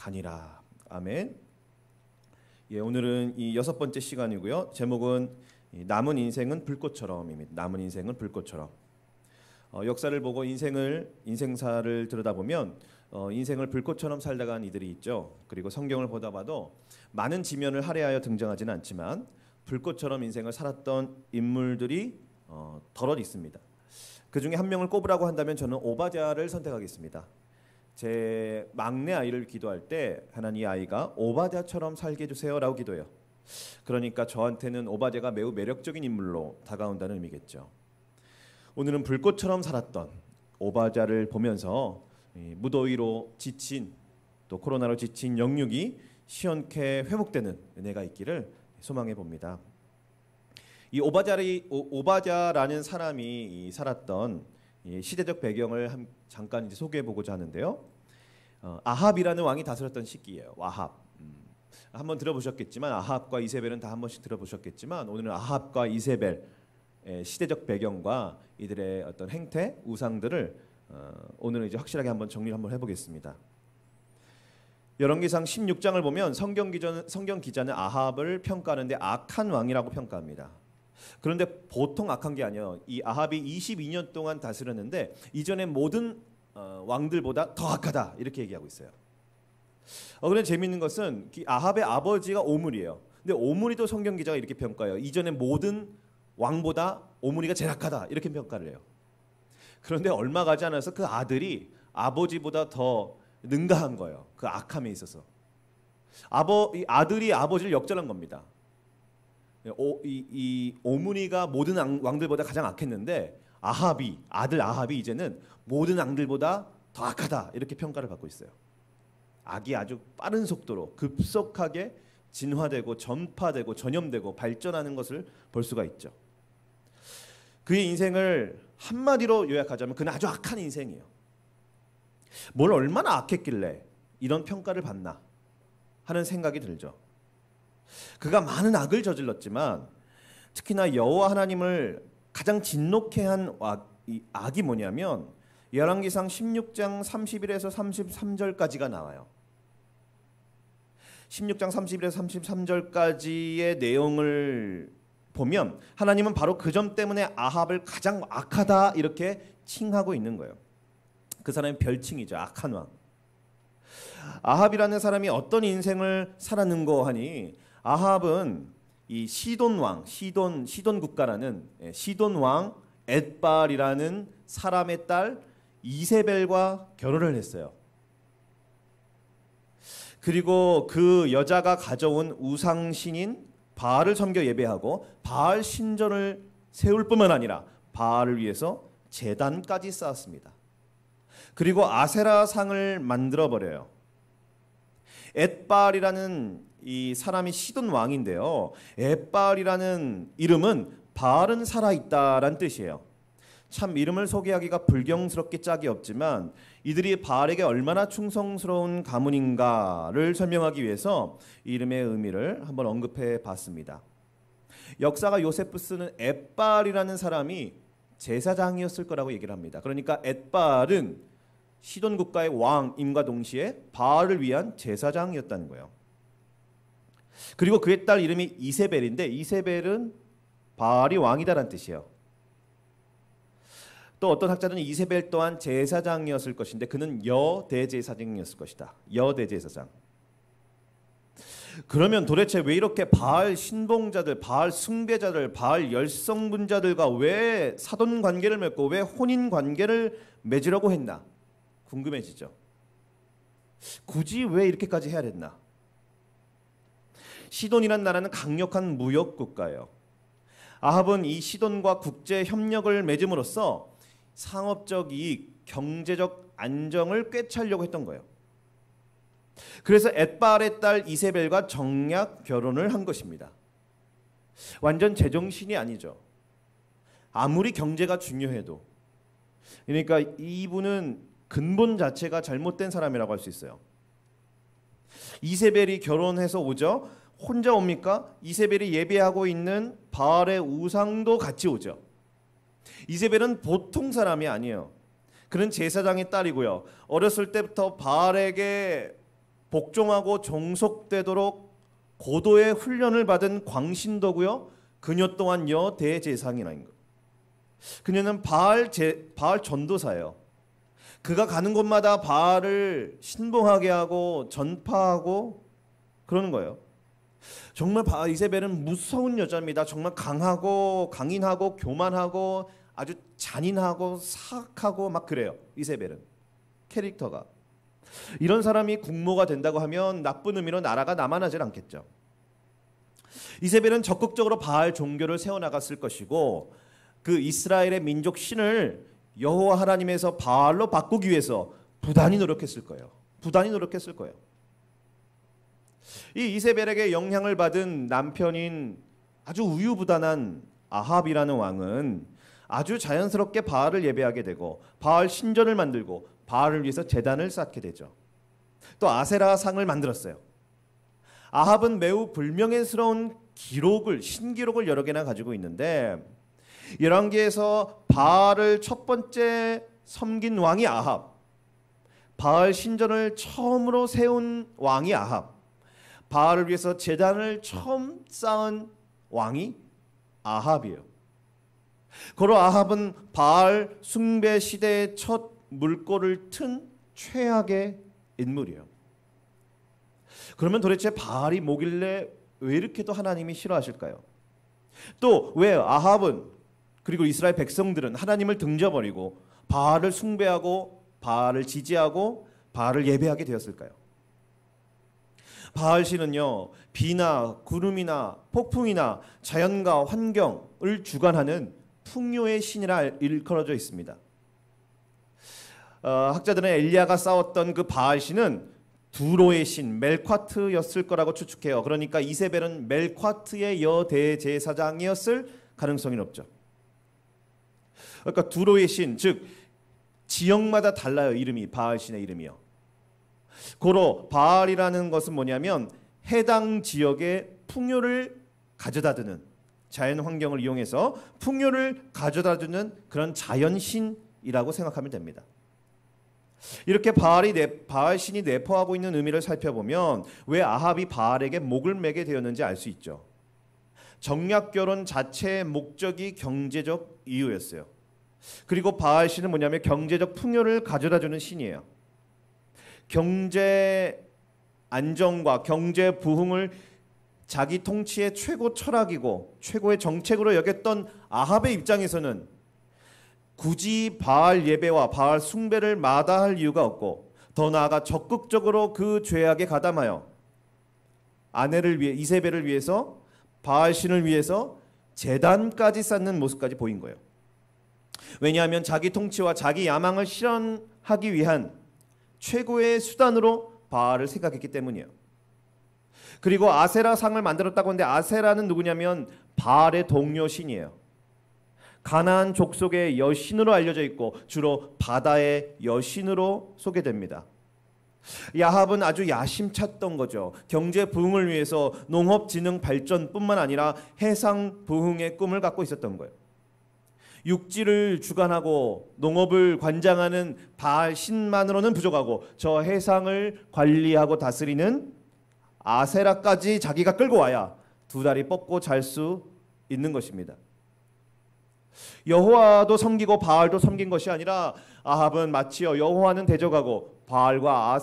가니라. 아멘. 예, 오늘은 이 6번째 시간이고요. 제목은 남은 인생은 불꽃처럼입니다. 남은 인생은 불꽃처럼. 역사를 보고 인생사를 들여다보면 인생을 불꽃처럼 살다간 이들이 있죠. 그리고 성경을 보다 봐도 많은 지면을 할애하여 등장하지는 않지만 불꽃처럼 인생을 살았던 인물들이 덜어 있습니다. 그 중에 한 명을 꼽으라고 한다면 저는 오바댜를 선택하겠습니다. 제 막내 아이를 기도할 때 하나님 이 아이가 오바댜처럼 살게 해주세요라고 기도해요. 그러니까 저한테는 오바댜가 매우 매력적인 인물로 다가온다는 의미겠죠. 오늘은 불꽃처럼 살았던 오바댜를 보면서 무더위로 지친 또 코로나로 지친 영육이 시원케 회복되는 은혜가 있기를 소망해 봅니다. 이 오바댜라는 사람이 살았던 시대적 배경을 잠깐 이제 소개해 보고자 하는데요. 아합이라는 왕이 다스렸던 시기예요. 아합. 한번 들어보셨겠지만 아합과 이세벨은 다 한 번씩 들어보셨겠지만 오늘은 아합과 이세벨 시대적 배경과 이들의 어떤 행태, 우상들을 오늘은 이제 확실하게 한번 정리를 한번 해보겠습니다. 열왕기상 16장을 보면 성경 기자는 아합을 평가하는데 악한 왕이라고 평가합니다. 그런데 보통 악한 게 아니에요. 이 아합이 22년 동안 다스렸는데 이전의 모든 왕들보다 더 악하다 이렇게 얘기하고 있어요. 그런데 재미있는 것은 아합의 아버지가 오므리예요. 근데 오므리도 성경 기자가 이렇게 평가해요. 이전의 모든 왕보다 오므리가 제일 악하다 이렇게 평가를 해요. 그런데 얼마 가지 않아서 그 아들이 아버지보다 더 능가한 거예요. 그 악함에 있어서. 이 아들이 아버지를 역전한 겁니다. 이 오므리가 모든 왕들보다 가장 악했는데 아들 아합이 이제는 모든 왕들보다 더 악하다 이렇게 평가를 받고 있어요. 악이 아주 빠른 속도로 급속하게 진화되고 전파되고 전염되고 발전하는 것을 볼 수가 있죠. 그의 인생을 한마디로 요약하자면 그는 아주 악한 인생이에요. 뭘 얼마나 악했길래 이런 평가를 받나 하는 생각이 들죠. 그가 많은 악을 저질렀지만 특히나 여호와 하나님을 가장 진노케 한 악이 뭐냐면 열왕기상 16장 31에서 33절까지가 나와요. 16장 31에서 33절까지의 내용을 보면 하나님은 바로 그 점 때문에 아합을 가장 악하다 이렇게 칭하고 있는 거예요. 그 사람의 별칭이죠. 악한 왕. 아합이라는 사람이 어떤 인생을 살았는고 하니 아합은 이 시돈 국가라는 시돈 왕 엣발이라는 사람의 딸 이세벨과 결혼을 했어요. 그리고 그 여자가 가져온 우상신인 바알을 섬겨 예배하고 바알 신전을 세울 뿐만 아니라 바알을 위해서 제단까지 쌓았습니다. 그리고 아세라 상을 만들어 버려요. 엣발이라는 이 사람이 시돈 왕인데요. 엣발이라는 이름은 바알은 살아있다라는 뜻이에요. 참 이름을 소개하기가 불경스럽게 짝이 없지만 이들이 바알에게 얼마나 충성스러운 가문인가를 설명하기 위해서 이름의 의미를 한번 언급해 봤습니다. 역사가 요세푸스는 엣발이라는 사람이 제사장이었을 거라고 얘기를 합니다. 그러니까 엣발은 시돈 국가의 왕임과 동시에 바알을 위한 제사장이었다는 거예요. 그리고 그의 딸 이름이 이세벨인데 이세벨은 바알이 왕이다라는 뜻이에요. 또 어떤 학자는 이세벨 또한 제사장이었을 것인데 그는 여대제사장이었을 것이다. 여대제사장. 그러면 도대체 왜 이렇게 바알 신봉자들, 바알 숭배자들, 바알 열성분자들과 왜 사돈 관계를 맺고 왜 혼인 관계를 맺으려고 했나? 궁금해지죠. 굳이 왜 이렇게까지 해야 됐나? 시돈이란 나라는 강력한 무역 국가예요. 아합은 이 시돈과 국제 협력을 맺음으로써 상업적 이익, 경제적 안정을 꿰차려고 했던 거예요. 그래서 엣발의 딸 이세벨과 정략 결혼을 한 것입니다. 완전 제정신이 아니죠. 아무리 경제가 중요해도. 그러니까 이분은 근본 자체가 잘못된 사람이라고 할 수 있어요. 이세벨이 결혼해서 오죠. 혼자 옵니까? 이세벨이 예배하고 있는 바알의 우상도 같이 오죠. 이세벨은 보통 사람이 아니에요. 그는 제사장의 딸이고요. 어렸을 때부터 바알에게 복종하고 종속되도록 고도의 훈련을 받은 광신도고요. 그녀 또한 여대제사장이라는 것. 그녀는 바알 전도사예요. 그가 가는 곳마다 바알을 신봉하게 하고 전파하고 그러는 거예요. 정말 이세벨은 무서운 여자입니다. 정말 강하고 강인하고 교만하고 아주 잔인하고 사악하고 막 그래요. 이세벨은 캐릭터가. 이런 사람이 국모가 된다고 하면 나쁜 의미로 나라가 남아나질 않겠죠. 이세벨은 적극적으로 바알 종교를 세워나갔을 것이고 그 이스라엘의 민족 신을 여호와 하나님에서 바알로 바꾸기 위해서 부단히 노력했을 거예요. 이 이세벨에게 영향을 받은 남편인 아주 우유부단한 아합이라는 왕은 아주 자연스럽게 바알을 예배하게 되고 바알 신전을 만들고 바알을 위해서 제단을 쌓게 되죠. 또 아세라 상을 만들었어요. 아합은 매우 불명예스러운 신기록을 여러 개나 가지고 있는데 열왕기에서 바알을 첫 번째 섬긴 왕이 아합, 바알 신전을 처음으로 세운 왕이 아합, 바알을 위해서 제단을 처음 쌓은 왕이 아합이에요. 고로 아합은 바알 숭배 시대의 첫 물꼬를 튼 최악의 인물이에요. 그러면 도대체 바알이 뭐길래 왜 이렇게도 하나님이 싫어하실까요? 또 왜 아합은 그리고 이스라엘 백성들은 하나님을 등져버리고 바알을 숭배하고 바알을 지지하고 바알을 예배하게 되었을까요? 바알 신은요, 비나 구름이나 폭풍이나 자연과 환경을 주관하는 풍요의 신이라 일컬어져 있습니다. 학자들은 엘리야가 싸웠던 그 바알 신은 두로의 신 멜콰트였을 거라고 추측해요. 그러니까 이세벨은 멜콰트의 여대제사장이었을 가능성이 높죠. 그러니까 두로의 신, 즉 지역마다 달라요. 이름이 바알 신의 이름이요. 고로 바알이라는 것은 뭐냐면 해당 지역의 풍요를 가져다드는, 자연 환경을 이용해서 풍요를 가져다주는 그런 자연신이라고 생각하면 됩니다. 이렇게 바알 신이 내포하고 있는 의미를 살펴보면 왜 아합이 바알에게 목을 매게 되었는지 알 수 있죠. 정략 결혼 자체의 목적이 경제적 이유였어요. 그리고 바알 신은 뭐냐면 경제적 풍요를 가져다주는 신이에요. 경제 안정과 경제 부흥을 자기 통치의 최고 철학이고 최고의 정책으로 여겼던 아합의 입장에서는 굳이 바알 예배와 바알 숭배를 마다할 이유가 없고 더 나아가 적극적으로 그 죄악에 가담하여 아내를 위해 이세벨을 위해서 바알 신을 위해서 제단까지 쌓는 모습까지 보인 거예요. 왜냐하면 자기 통치와 자기 야망을 실현하기 위한 최고의 수단으로 바알을 생각했기 때문이에요. 그리고 아세라 상을 만들었다고 하는데 아세라는 누구냐면 바알의 동료 신이에요. 가나안 족속의 여신으로 알려져 있고 주로 바다의 여신으로 소개됩니다. 야합은 아주 야심찼던 거죠. 경제 부흥을 위해서 농업 진흥 발전뿐만 아니라 해상 부흥의 꿈을 갖고 있었던 거예요. 육지를 주관하고 농업을 관장하는 바알 신만으로는 부족하고 저 해상을 관리하고 다스리는 아세라까지 자기가 끌고 와야 두 다리 뻗고 잘 수 있는 것입니다. 여호와도 섬기고 바알도 섬긴 것이 아니라 아합은 마치요 여호와는 대적하고 바알과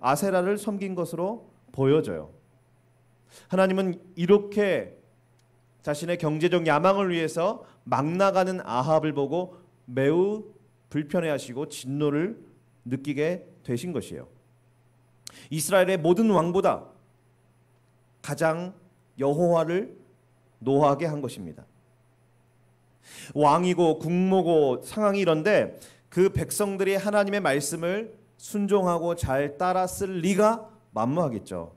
아세라를 섬긴 것으로 보여져요. 하나님은 이렇게 자신의 경제적 야망을 위해서 막 나가는 아합을 보고 매우 불편해하시고 진노를 느끼게 되신 것이에요. 이스라엘의 모든 왕보다 가장 여호와를 노하게 한 것입니다. 왕이고 국모고 상황이 이런데 그 백성들이 하나님의 말씀을 순종하고 잘 따랐을 리가 만무하겠죠.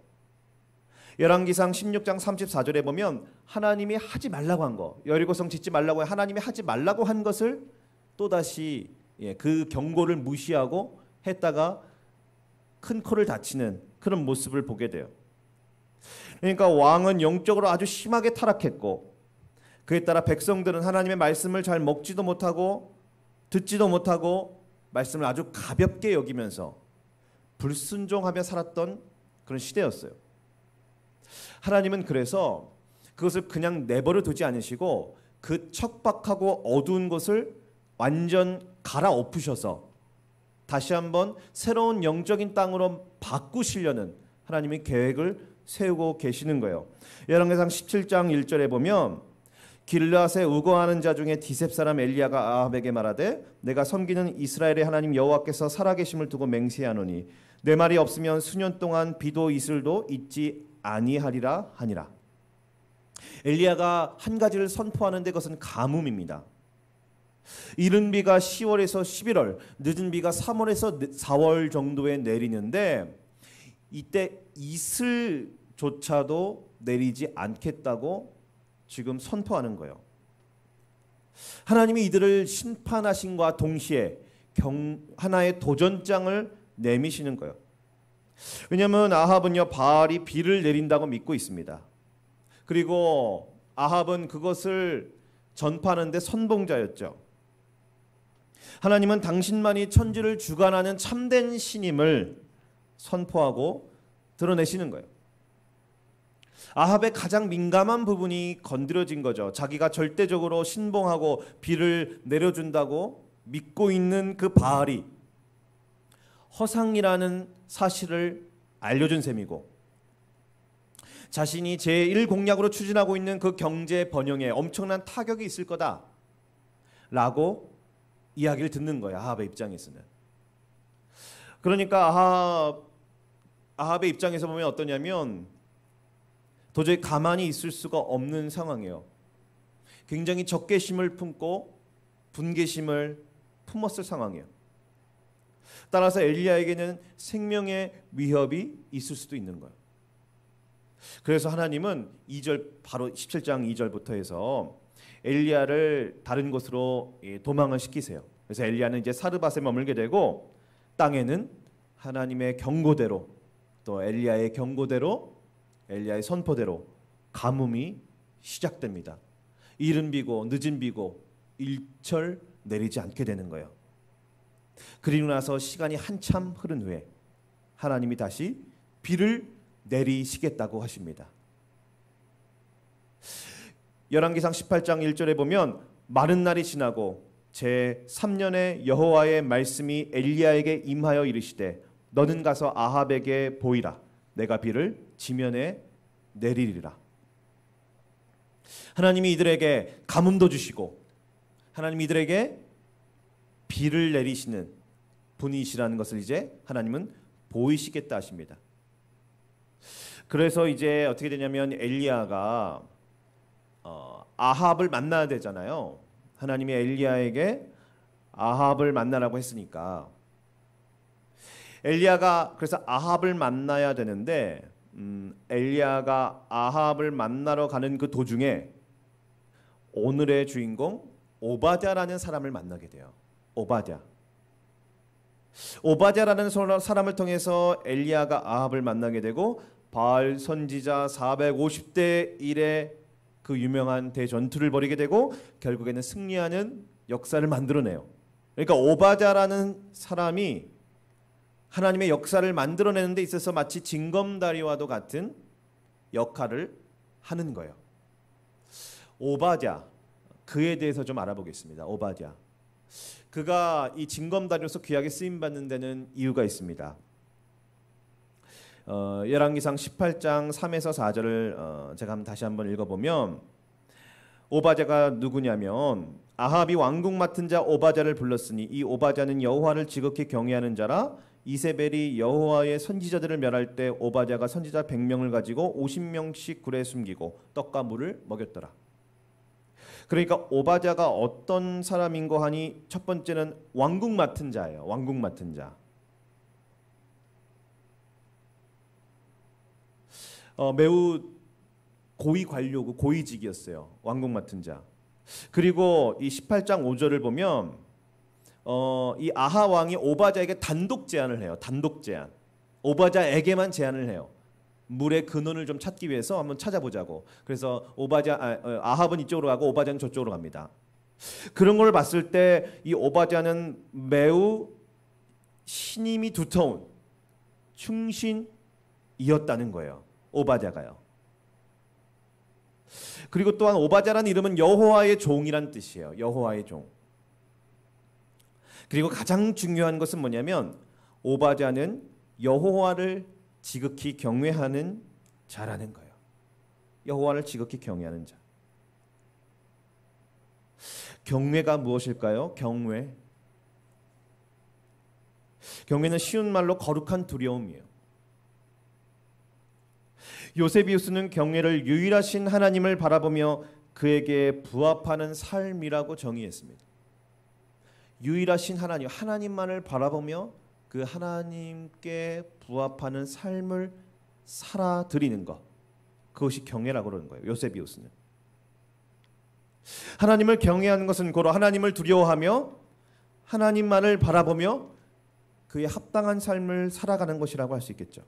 열왕기상 16장 34절에 보면 하나님이 하지 말라고 한 거, 여리고성 짓지 말라고 하나님이 하지 말라고 한 것을 또다시 그 경고를 무시하고 했다가 큰 코를 다치는 그런 모습을 보게 돼요. 그러니까 왕은 영적으로 아주 심하게 타락했고 그에 따라 백성들은 하나님의 말씀을 잘 먹지도 못하고 듣지도 못하고 말씀을 아주 가볍게 여기면서 불순종하며 살았던 그런 시대였어요. 하나님은 그래서 그것을 그냥 내버려 두지 않으시고 그 척박하고 어두운 곳을 완전 갈아엎으셔서 다시 한번 새로운 영적인 땅으로 바꾸시려는 하나님의 계획을 세우고 계시는 거예요. 열왕기상 17장 1절에 보면 길르앗에 우거하는 자 중에 디셉 사람 엘리야가 아합에게 말하되 내가 섬기는 이스라엘의 하나님 여호와께서 살아계심을 두고 맹세하노니 내 말이 없으면 수년 동안 비도 이슬도 있지 아니하리라 하니라. 엘리야가 한 가지를 선포하는데 그것은 가뭄입니다. 이른 비가 10월에서 11월, 늦은 비가 3월에서 4월 정도에 내리는데 이때 이슬조차도 내리지 않겠다고 지금 선포하는 거예요. 하나님이 이들을 심판하신과 동시에 하나의 도전장을 내미시는 거예요. 왜냐하면 아합은요 바알이 비를 내린다고 믿고 있습니다. 그리고 아합은 그것을 전파하는데 선봉자였죠. 하나님은 당신만이 천지를 주관하는 참된 신임을 선포하고 드러내시는 거예요. 아합의 가장 민감한 부분이 건드려진 거죠. 자기가 절대적으로 신봉하고 비를 내려준다고 믿고 있는 그 바알이 허상이라는 사실을 알려준 셈이고 자신이 제1공약으로 추진하고 있는 그 경제 번영에 엄청난 타격이 있을 거다라고 이야기를 듣는 거예요. 아합의 입장에서는. 그러니까 아합의 입장에서 보면 어떠냐면 도저히 가만히 있을 수가 없는 상황이에요. 굉장히 적개심을 품고 분개심을 품었을 상황이에요. 따라서 엘리야에게는 생명의 위협이 있을 수도 있는 거예요. 그래서 하나님은 2절 바로 17장 2절부터 해서 엘리야를 다른 곳으로 도망을 시키세요. 그래서 엘리야는 이제 사르밧에 머물게 되고 땅에는 하나님의 경고대로 또 엘리야의 경고대로 엘리야의 선포대로 가뭄이 시작됩니다. 이른 비고 늦은 비고 일철 내리지 않게 되는 거예요. 그리고 나서 시간이 한참 흐른 후에 하나님이 다시 비를 내리시겠다고 하십니다. 열왕기상 18장 1절에 보면 마른 날이 지나고 제3년에 여호와의 말씀이 엘리야에게 임하여 이르시되 너는 가서 아합에게 보이라. 내가 비를 지면에 내리리라. 하나님이 이들에게 가뭄도 주시고 하나님이 이들에게 비를 내리시는 분이시라는 것을 이제 하나님은 보이시겠다 하십니다. 그래서 이제 어떻게 되냐면 엘리야가 아합을 만나야 되잖아요. 하나님이 엘리야에게 아합을 만나라고 했으니까 엘리야가 그래서 아합을 만나야 되는데 엘리야가 아합을 만나러 가는 그 도중에 오늘의 주인공 오바댜라는 사람을 만나게 돼요. 오바댜라는 사람을 통해서 엘리야가 아합을 만나게 되고 바알 선지자 450대 1의 그 유명한 대전투를 벌이게 되고 결국에는 승리하는 역사를 만들어내요. 그러니까 오바댜라는 사람이 하나님의 역사를 만들어내는 데 있어서 마치 징검다리와도 같은 역할을 하는 거예요. 오바댜, 그에 대해서 좀 알아보겠습니다. 오바댜. 그가 이 징검다리로서 귀하게 쓰임받는 데는 이유가 있습니다. 열왕기상 18장 3에서 4절을 제가 다시 한번 읽어보면 오바댜가 누구냐면 아합이 왕궁 맡은 자 오바댜를 불렀으니 이 오바댜는 여호와를 지극히 경외하는 자라. 이세벨이 여호와의 선지자들을 멸할 때 오바댜가 선지자 100명을 가지고 50명씩 굴에 숨기고 떡과 물을 먹였더라. 그러니까 오바댜가 어떤 사람인고 하니 첫 번째는 왕궁 맡은 자예요. 왕궁 맡은 자. 매우 고위 관료고 고위직이었어요. 왕궁 맡은 자. 그리고 이 18장 5절을 보면 이 아하 왕이 오바댜에게 단독 제안을 해요. 단독 제안. 오바댜에게만 제안을 해요. 물의 근원을 좀 찾기 위해서 한번 찾아보자고. 그래서 아합은 이쪽으로 가고 오바댜는 저쪽으로 갑니다. 그런 걸 봤을 때 이 오바댜는 매우 신임이 두터운 충신이었다는 거예요. 오바댜가요. 그리고 또한 오바댜라는 이름은 여호와의 종이란 뜻이에요. 여호와의 종. 그리고 가장 중요한 것은 뭐냐면 오바댜는 여호와를 지극히 경외하는 자라는 거예요. 여호와를 지극히 경외하는 자. 경외가 무엇일까요? 경외는 쉬운 말로 거룩한 두려움이에요. 요세비우스는 경외를 유일하신 하나님을 바라보며 그에게 부합하는 삶이라고 정의했습니다. 유일하신 하나님, 하나님만을 바라보며 그 하나님께 부합하는 삶을 살아드리는 것, 그것이 경외라고 그러는 거예요. 요세비우스는. 하나님을 경외하는 것은 고로 하나님을 두려워하며 하나님만을 바라보며 그에 합당한 삶을 살아가는 것이라고 할 수 있겠죠.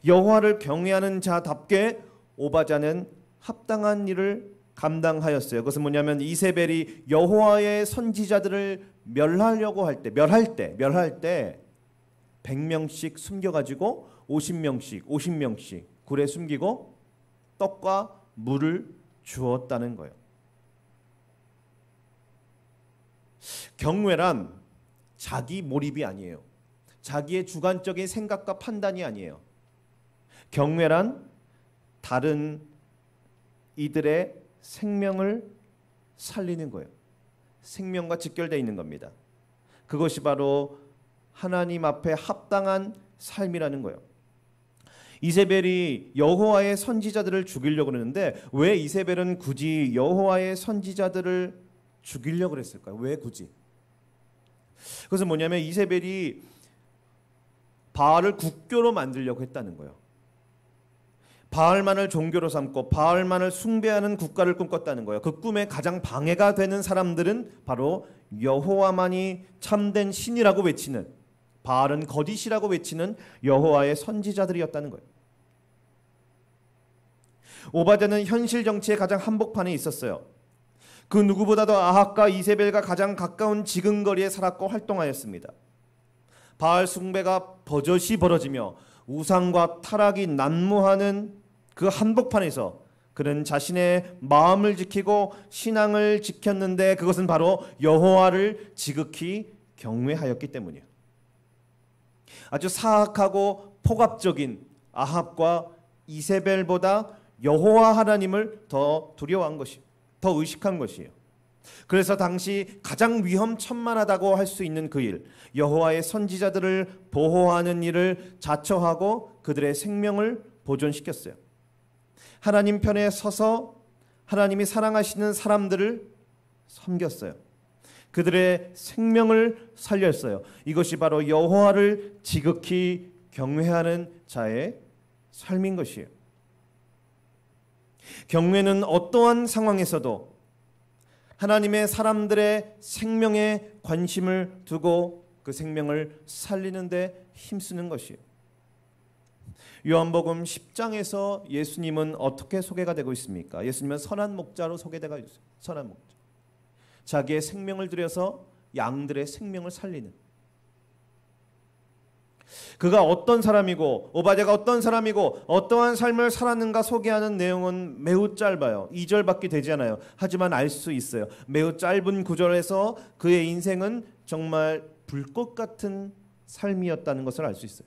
여호와를 경외하는 자답게 오바댜는 합당한 일을 감당하였어요. 그것은 뭐냐면 이세벨이 여호와의 선지자들을 멸할 때 100명씩 숨겨가지고 50명씩 굴에 숨기고 떡과 물을 주었다는 거예요. 경외란 자기 몰입이 아니에요. 자기의 주관적인 생각과 판단이 아니에요. 경외란 다른 이들의 생명을 살리는 거예요. 생명과 직결되어 있는 겁니다. 그것이 바로 하나님 앞에 합당한 삶이라는 거예요. 이세벨이 여호와의 선지자들을 죽이려고 그러는데 왜 이세벨은 굳이 여호와의 선지자들을 죽이려고 그랬을까요? 왜 굳이? 그것은 뭐냐면 이세벨이 바알을 국교로 만들려고 했다는 거예요. 바알만을 종교로 삼고 바알만을 숭배하는 국가를 꿈꿨다는 거예요. 그 꿈에 가장 방해가 되는 사람들은 바로 여호와만이 참된 신이라고 외치는, 바알은 거짓이라고 외치는 여호와의 선지자들이었다는 거예요. 오바댜는 현실 정치의 가장 한복판에 있었어요. 그 누구보다도 아합과 이세벨과 가장 가까운 지근거리에 살았고 활동하였습니다. 바알 숭배가 버젓이 벌어지며 우상과 타락이 난무하는 그 한복판에서 그는 자신의 마음을 지키고 신앙을 지켰는데 그것은 바로 여호와를 지극히 경외하였기 때문이에요. 아주 사악하고 폭압적인 아합과 이세벨보다 여호와 하나님을 더 두려워한 것이에요. 더 의식한 것이에요. 그래서 당시 가장 위험천만하다고 할 수 있는 그 일, 여호와의 선지자들을 보호하는 일을 자처하고 그들의 생명을 보존시켰어요. 하나님 편에 서서 하나님이 사랑하시는 사람들을 섬겼어요. 그들의 생명을 살렸어요. 이것이 바로 여호와를 지극히 경외하는 자의 삶인 것이에요. 경외는 어떠한 상황에서도 하나님의 사람들의 생명에 관심을 두고 그 생명을 살리는 데 힘쓰는 것이에요. 요한복음 10장에서 예수님은 어떻게 소개가 되고 있습니까? 예수님은 선한 목자로 소개되고 있어요. 선한 목자. 자기의 생명을 들여서 양들의 생명을 살리는. 그가 어떤 사람이고 오바댜가 어떤 사람이고 어떠한 삶을 살았는가 소개하는 내용은 매우 짧아요. 2절밖에 되지 않아요. 하지만 알 수 있어요. 매우 짧은 구절에서 그의 인생은 정말 불꽃 같은 삶이었다는 것을 알 수 있어요.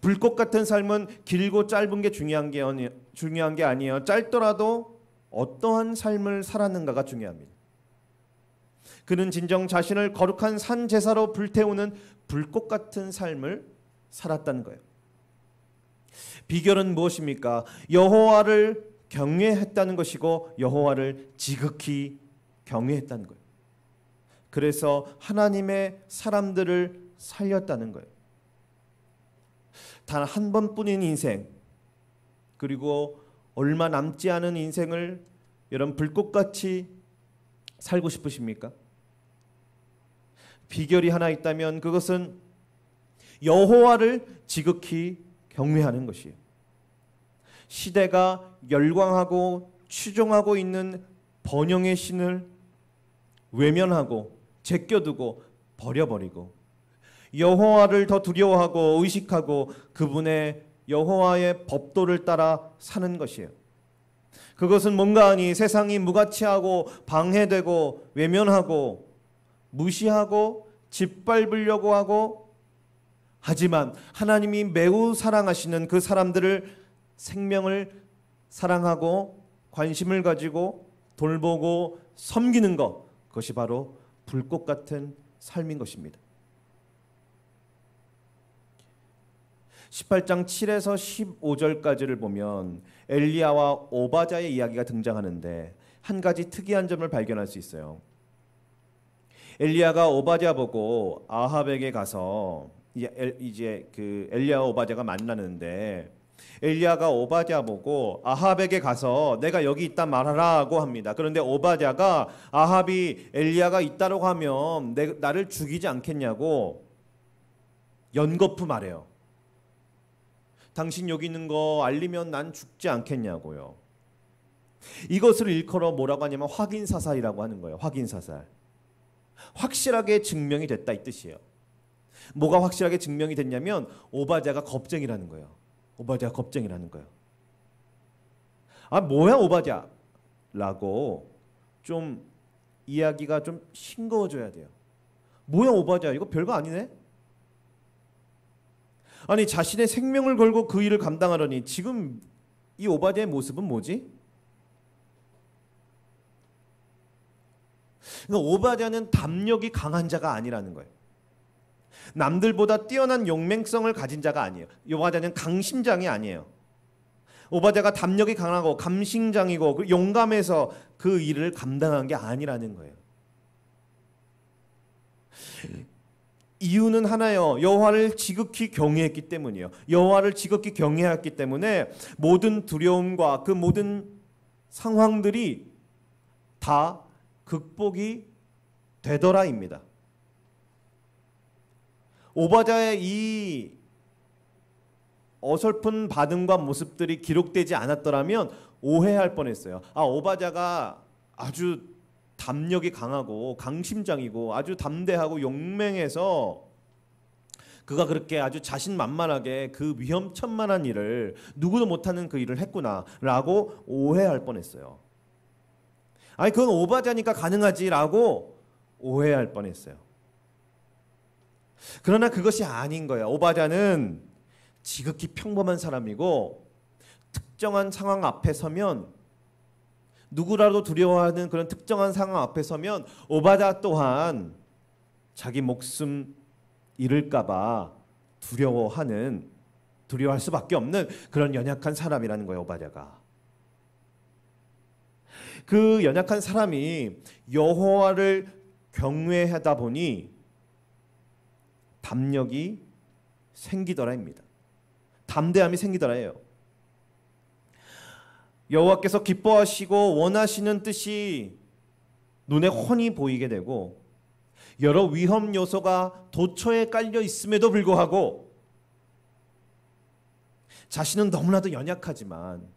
불꽃 같은 삶은 길고 짧은 게 중요한 게 아니에요. 짧더라도 어떠한 삶을 살았는가가 중요합니다. 그는 진정 자신을 거룩한 산 제사로 불태우는 불꽃 같은 삶을 살았다는 거예요. 비결은 무엇입니까? 여호와를 경외했다는 것이고 여호와를 지극히 경외했다는 거예요. 그래서 하나님의 사람들을 살렸다는 거예요. 단 한 번뿐인 인생, 그리고 얼마 남지 않은 인생을 여러분 불꽃같이 살고 싶으십니까? 비결이 하나 있다면 그것은 여호와를 지극히 경외하는 것이에요. 시대가 열광하고 추종하고 있는 번영의 신을 외면하고 제껴두고 버려버리고 여호와를 더 두려워하고 의식하고 그분의 여호와의 법도를 따라 사는 것이에요. 그것은 뭔가 하니 세상이 무가치하고 방해되고 외면하고 무시하고 짓밟으려고 하고, 하지만 하나님이 매우 사랑하시는 그 사람들을 생명을 사랑하고 관심을 가지고 돌보고 섬기는 것, 그것이 바로 불꽃 같은 삶인 것입니다. 18장 7에서 15절까지를 보면 엘리야와 오바댜의 이야기가 등장하는데 한 가지 특이한 점을 발견할 수 있어요. 엘리야가 오바댜 보고 아합에게 가서 이제 그 엘리야와 오바댜가 만나는데, 엘리야가 오바댜 보고 아합에게 가서 내가 여기 있다 말하라고 합니다. 그런데 오바댜가 아합이 엘리야가 있다고 하면 나를 죽이지 않겠냐고 연거푸 말해요. 당신 여기 있는 거 알리면 난 죽지 않겠냐고요. 이것을 일컬어 뭐라고 하냐면 확인사살이라고 하는 거예요. 확인사살. 확실하게 증명이 됐다 이 뜻이에요. 뭐가 확실하게 증명이 됐냐면 오바댜가 겁쟁이라는 거예요. 오바댜가 겁쟁이라는 거예요. 아 뭐야 오바댜라고 좀 이야기가 좀 싱거워져야 돼요. 뭐야 오바댜, 이거 별거 아니네. 아니 자신의 생명을 걸고 그 일을 감당하려니 지금 이 오바댜의 모습은 뭐지? 그러니까 오바댜는 담력이 강한 자가 아니라는 거예요. 남들보다 뛰어난 용맹성을 가진 자가 아니에요. 오바댜는 강심장이 아니에요. 오바댜가 담력이 강하고 감심장이고 용감해서 그 일을 감당한 게 아니라는 거예요. 이유는 하나요. 여호와를 지극히 경외했기 때문이에요. 여호와를 지극히 경외했기 때문에 모든 두려움과 그 모든 상황들이 다 극복이 되더라입니다. 오바댜의 이 어설픈 반응과 모습들이 기록되지 않았더라면 오해할 뻔했어요. 아 오바댜가 아주 담력이 강하고 강심장이고 아주 담대하고 용맹해서 그가 그렇게 아주 자신만만하게 그 위험천만한 일을, 누구도 못하는 그 일을 했구나라고 오해할 뻔했어요. 아니 그건 오바댜니까 가능하지라고 오해할 뻔했어요. 그러나 그것이 아닌 거예요. 오바댜는 지극히 평범한 사람이고 특정한 상황 앞에 서면, 누구라도 두려워하는 그런 특정한 상황 앞에 서면 오바댜 또한 자기 목숨 잃을까봐 두려워할 수밖에 없는 그런 연약한 사람이라는 거예요. 오바댜가. 그 연약한 사람이 여호와를 경외하다 보니 담력이 생기더라입니다. 담대함이 생기더라예요. 여호와께서 기뻐하시고 원하시는 뜻이 눈에 훤히 보이게 되고 여러 위험 요소가 도처에 깔려 있음에도 불구하고 자신은 너무나도 연약하지만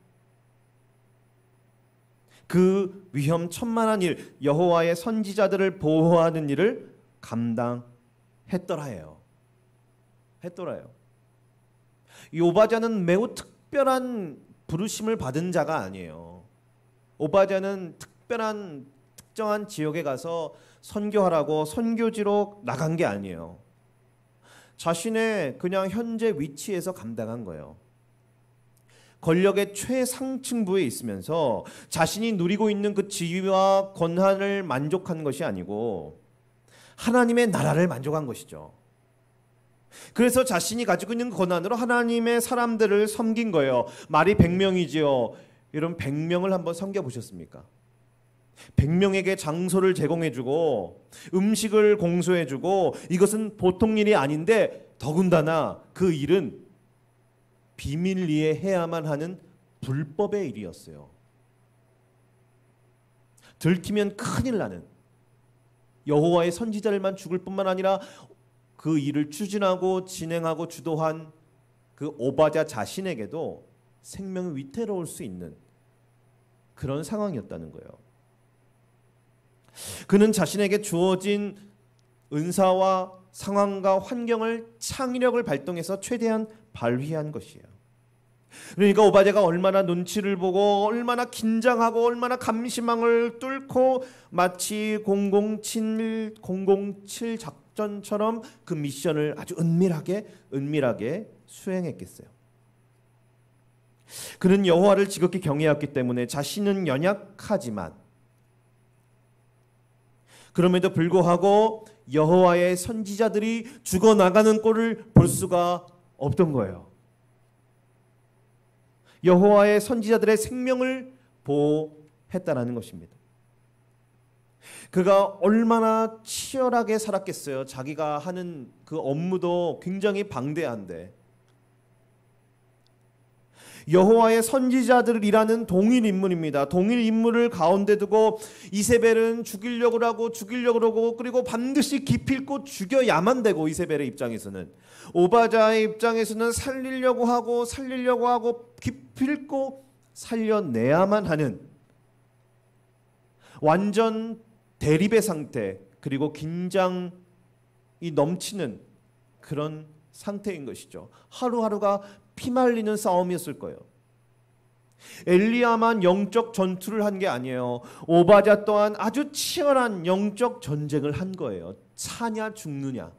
그 위험천만한 일, 여호와의 선지자들을 보호하는 일을 감당했더라예요. 이 오바댜는 매우 특별한 부르심을 받은 자가 아니에요. 오바댜는 특정한 지역에 가서 선교하라고 선교지로 나간 게 아니에요. 자신의 그냥 현재 위치에서 감당한 거예요. 권력의 최상층부에 있으면서 자신이 누리고 있는 그 지위와 권한을 만족한 것이 아니고 하나님의 나라를 만족한 것이죠. 그래서 자신이 가지고 있는 권한으로 하나님의 사람들을 섬긴 거예요. 말이 100명이지요. 여러분 100명을 한번 섬겨 보셨습니까? 100명에게 장소를 제공해주고 음식을 공수해주고, 이것은 보통 일이 아닌데 더군다나 그 일은 비밀리에 해야만 하는 불법의 일이었어요. 들키면 큰일 나는, 여호와의 선지자들만 죽을 뿐만 아니라 그 일을 추진하고 진행하고 주도한 그 오바댜 자신에게도 생명이 위태로울 수 있는 그런 상황이었다는 거예요. 그는 자신에게 주어진 은사와 상황과 환경을 창의력을 발동해서 최대한 발휘한 것이에요. 그러니까 오바댜가 얼마나 눈치를 보고 얼마나 긴장하고 얼마나 감시망을 뚫고 마치 007 작전처럼 그 미션을 아주 은밀하게 수행했겠어요. 그는 여호와를 지극히 경외했기 때문에 자신은 연약하지만 그럼에도 불구하고 여호와의 선지자들이 죽어나가는 꼴을 볼 수가 없던 거예요. 여호와의 선지자들의 생명을 보호했다라는 것입니다. 그가 얼마나 치열하게 살았겠어요. 자기가 하는 그 업무도 굉장히 방대한데 여호와의 선지자들이라는 동일 인물입니다. 동일 인물을 가운데 두고 이세벨은 죽이려고 하고 그리고 반드시 기필코 죽여야만 되고 이세벨의 입장에서는 오바댜의 입장에서는 살리려고 하고 기필코 살려내야만 하는 완전 대립의 상태 그리고 긴장이 넘치는 그런 상태인 것이죠. 하루하루가 피말리는 싸움이었을 거예요. 엘리야만 영적 전투를 한 게 아니에요. 오바댜 또한 아주 치열한 영적 전쟁을 한 거예요. 사냐 죽느냐.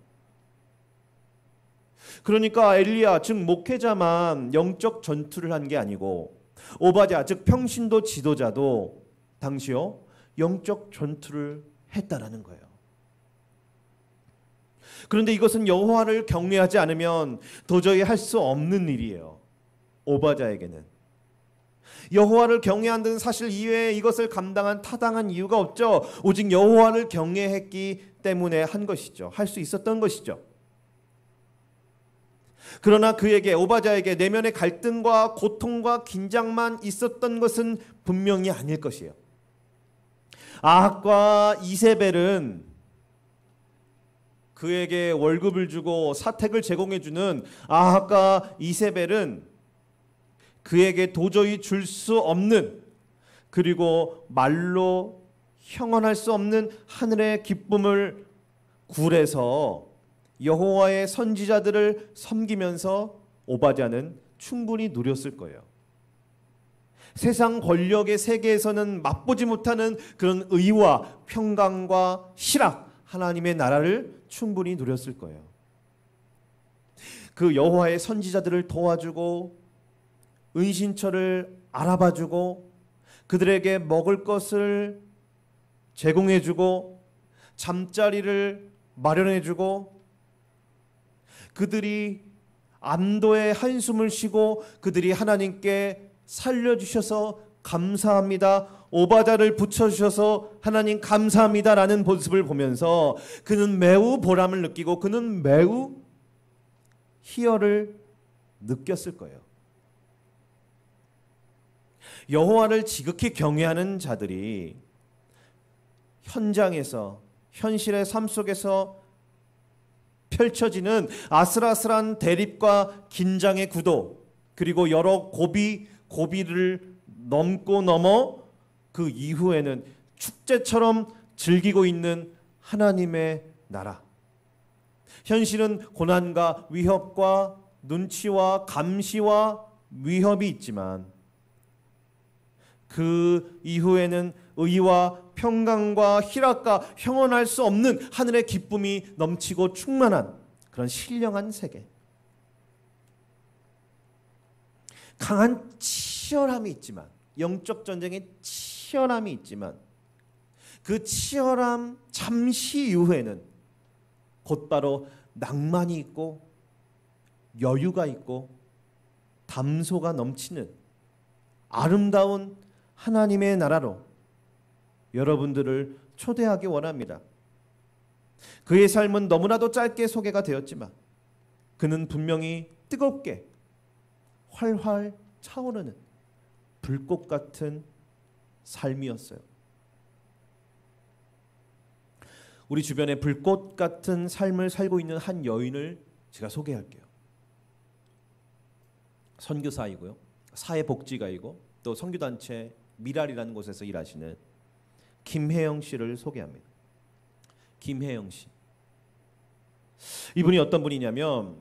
그러니까 엘리야 즉 목회자만 영적 전투를 한 게 아니고 오바댜 즉 평신도 지도자도 당시요 영적 전투를 했다라는 거예요. 그런데 이것은 여호와를 경외하지 않으면 도저히 할 수 없는 일이에요. 오바댜에게는 여호와를 경외한다는 사실 이외에 이것을 감당한 타당한 이유가 없죠. 오직 여호와를 경외했기 때문에 한 것이죠. 할 수 있었던 것이죠. 그러나 그에게 오바댜에게 내면의 갈등과 고통과 긴장만 있었던 것은 분명히 아닐 것이에요. 아합과 이세벨은 그에게 월급을 주고 사택을 제공해주는 아합과 이세벨은 그에게 도저히 줄 수 없는 그리고 말로 형언할 수 없는 하늘의 기쁨을 굴에서 여호와의 선지자들을 섬기면서 오바댜는 충분히 누렸을 거예요. 세상 권력의 세계에서는 맛보지 못하는 그런 의와 평강과 희락, 하나님의 나라를 충분히 누렸을 거예요. 그 여호와의 선지자들을 도와주고 은신처를 알아봐주고 그들에게 먹을 것을 제공해주고 잠자리를 마련해주고 그들이 안도의 한숨을 쉬고 그들이 하나님께 살려주셔서 감사합니다. 오바댜를 붙여주셔서 하나님 감사합니다라는 모습을 보면서 그는 매우 보람을 느끼고 그는 매우 희열을 느꼈을 거예요. 여호와를 지극히 경외하는 자들이 현장에서 현실의 삶 속에서 펼쳐지는 아슬아슬한 대립과 긴장의 구도 그리고 여러 고비를 넘어 그 이후에는 축제처럼 즐기고 있는 하나님의 나라. 현실은 고난과 위협과 눈치와 감시와 위협이 있지만 그 이후에는 의와 평강과 희락과 형언할 수 없는 하늘의 기쁨이 넘치고 충만한 그런 신령한 세계. 강한 치열함이 있지만 영적 전쟁에 치열함이 있지만 그 치열함 잠시 이후에는 곧바로 낭만이 있고 여유가 있고 담소가 넘치는 아름다운 하나님의 나라로 여러분들을 초대하기 원합니다. 그의 삶은 너무나도 짧게 소개가 되었지만 그는 분명히 뜨겁게 활활 차오르는 불꽃 같은 삶이었어요. 우리 주변에 불꽃 같은 삶을 살고 있는 한 여인을 제가 소개할게요. 선교사이고요. 사회복지가이고 또 선교단체 미랄이라는 곳에서 일하시는 김혜영 씨를 소개합니다. 김혜영 씨. 이분이 어떤 분이냐면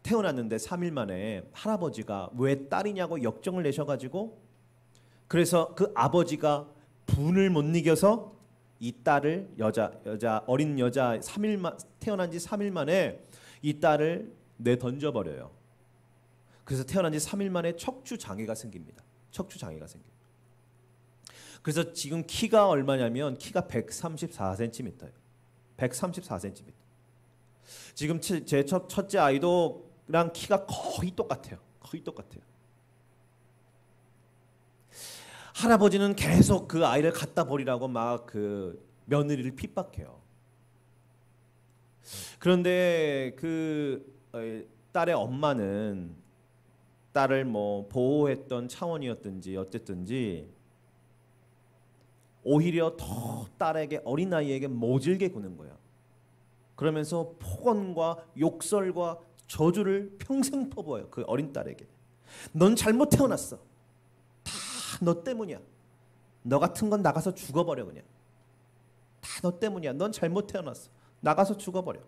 태어났는데 3일 만에 할아버지가 왜 딸이냐고 역정을 내셔가지고, 그래서 그 아버지가 분을 못 이겨서 이 딸을 어린 여자 3일 태어난 지 3일 만에 이 딸을 내던져 버려요. 그래서 태어난 지 3일 만에 척추 장애가 생깁니다. 척추 장애가 생깁니다. 그래서 지금 키가 얼마냐면 키가 134cm예요. 134cm. 지금 제 첫째 아이도랑 키가 거의 똑같아요. 거의 똑같아요. 할아버지는 계속 그 아이를 갖다 버리라고 막 그 며느리를 핍박해요. 그런데 딸의 엄마는 딸을 뭐 보호했던 차원이었든지 어쨌든지 오히려 더 딸에게, 어린아이에게 모질게 구는 거예요. 그러면서 폭언과 욕설과 저주를 평생 퍼부어요. 그 어린 딸에게. 넌 잘못 태어났어. 다 너 때문이야. 너 같은 건 나가서 죽어버려 그냥. 다 너 때문이야. 넌 잘못 태어났어. 나가서 죽어버려.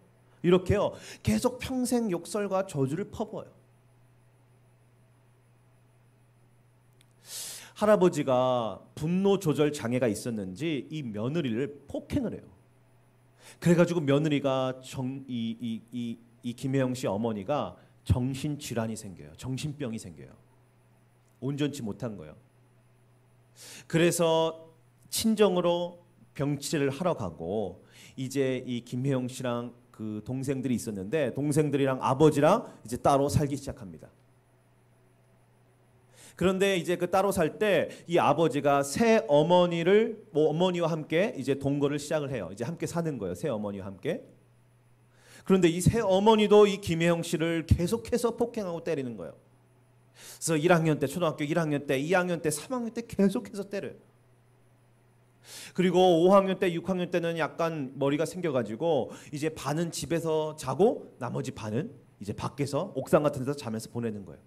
이렇게요. 계속 평생 욕설과 저주를 퍼부어요. 할아버지가 분노 조절 장애가 있었는지 이 며느리를 폭행을 해요. 그래가지고 며느리가 이 김혜영 씨 어머니가 정신 질환이 생겨요. 정신병이 생겨요. 온전치 못한 거예요. 그래서 친정으로 병치레를 하러 가고, 이제 이 김혜영 씨랑 그 동생들이 있었는데 동생들이랑 아버지랑 이제 따로 살기 시작합니다. 그런데 이제 그 따로 살 때 이 아버지가 새 어머니를 어머니와 함께 이제 동거를 시작을 해요. 이제 함께 사는 거예요. 새 어머니와 함께. 그런데 이 새 어머니도 이 김혜영 씨를 계속해서 폭행하고 때리는 거예요. 그래서 1학년 때, 초등학교 1학년 때, 2학년 때, 3학년 때 계속해서 때려요. 그리고 5학년 때, 6학년 때는 약간 머리가 생겨가지고 이제 반은 집에서 자고 나머지 반은 이제 밖에서 옥상 같은 데서 자면서 보내는 거예요.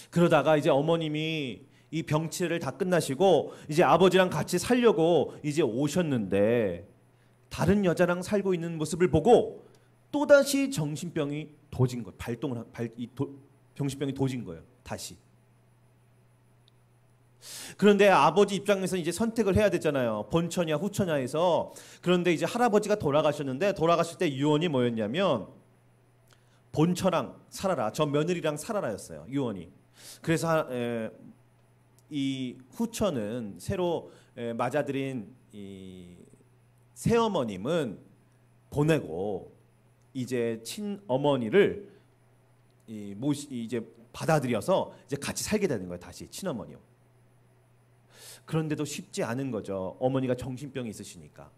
그러다가 이제 어머님이 이 병치레를 다 끝나시고 이제 아버지랑 같이 살려고 이제 오셨는데 다른 여자랑 살고 있는 모습을 보고 또다시 정신병이 도진 거예요. 정신병이 도진 거예요. 다시. 그런데 아버지 입장에서 이제 선택을 해야 되잖아요. 본처냐 후처냐에서. 그런데 이제 할아버지가 돌아가셨는데 돌아가실 때 유언이 뭐였냐면 본처랑 살아라, 저 며느리랑 살아라였어요. 유언이. 그래서 이 후처는 새로 맞아들인 이 새어머님은 보내고 이제 친어머니를 이제 받아들여서 이제 같이 살게 되는 거예요. 다시 친어머니요. 그런데도 쉽지 않은 거죠. 어머니가 정신병이 있으시니까.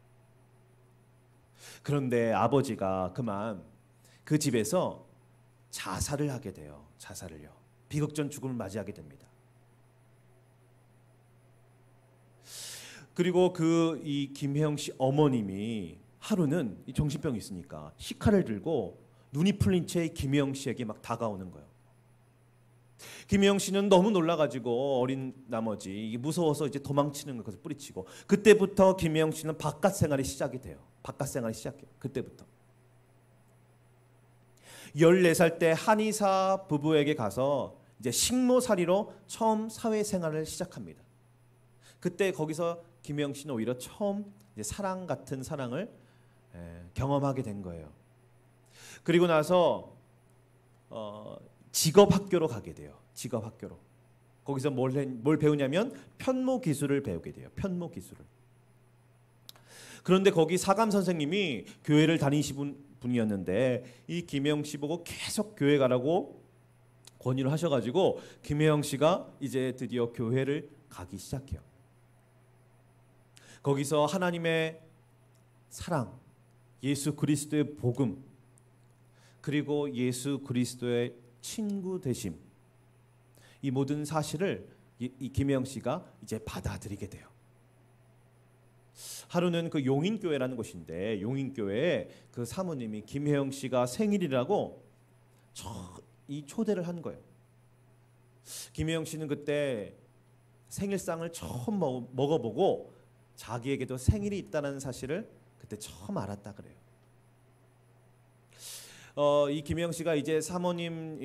그런데 아버지가 그만 그 집에서 자살을 하게 돼요. 자살을요. 비극전 죽음을 맞이하게 됩니다. 그리고 이 김혜영 씨 어머님이 하루는 이 정신병이 있으니까 식칼을 들고 눈이 풀린 채 김혜영 씨에게 막 다가오는 거예요. 김혜영 씨는 너무 놀라가지고 어린 나머지 무서워서 이제 도망치는 것을 뿌리치고, 그때부터 김혜영 씨는 바깥 생활이 시작이 돼요. 바깥 생활이 시작해요. 그때부터. 14살 때 한의사 부부에게 가서 이제 식모살이로 처음 사회생활을 시작합니다. 그때 거기서 김혜영 씨는 오히려 처음 이제 사랑 같은 사랑을 경험하게 된 거예요. 그리고 나서 직업학교로 가게 돼요. 직업학교로. 거기서 뭘 배우냐면 편모 기술을 배우게 돼요. 편모 기술을. 그런데 거기 사감 선생님이 교회를 다니시는 분이었는데 이 김혜영 씨 보고 계속 교회 가라고 권유를 하셔가지고 김혜영 씨가 이제 드디어 교회를 가기 시작해요. 거기서 하나님의 사랑, 예수 그리스도의 복음, 그리고 예수 그리스도의 친구 되심, 이 모든 사실을 이 김혜영 씨가 이제 받아들이게 돼요. 하루는 그 용인교회라는 곳인데 용인교회에 그 사모님이 김혜영 씨가 생일이라고 이 초대를 한 거예요. 김혜영 씨는 그때 생일상을 처음 먹어보고 자기에게도 생일이 있다는 사실을 그때 처음 알았다 그래요. 이 김영 씨가 이제 사모님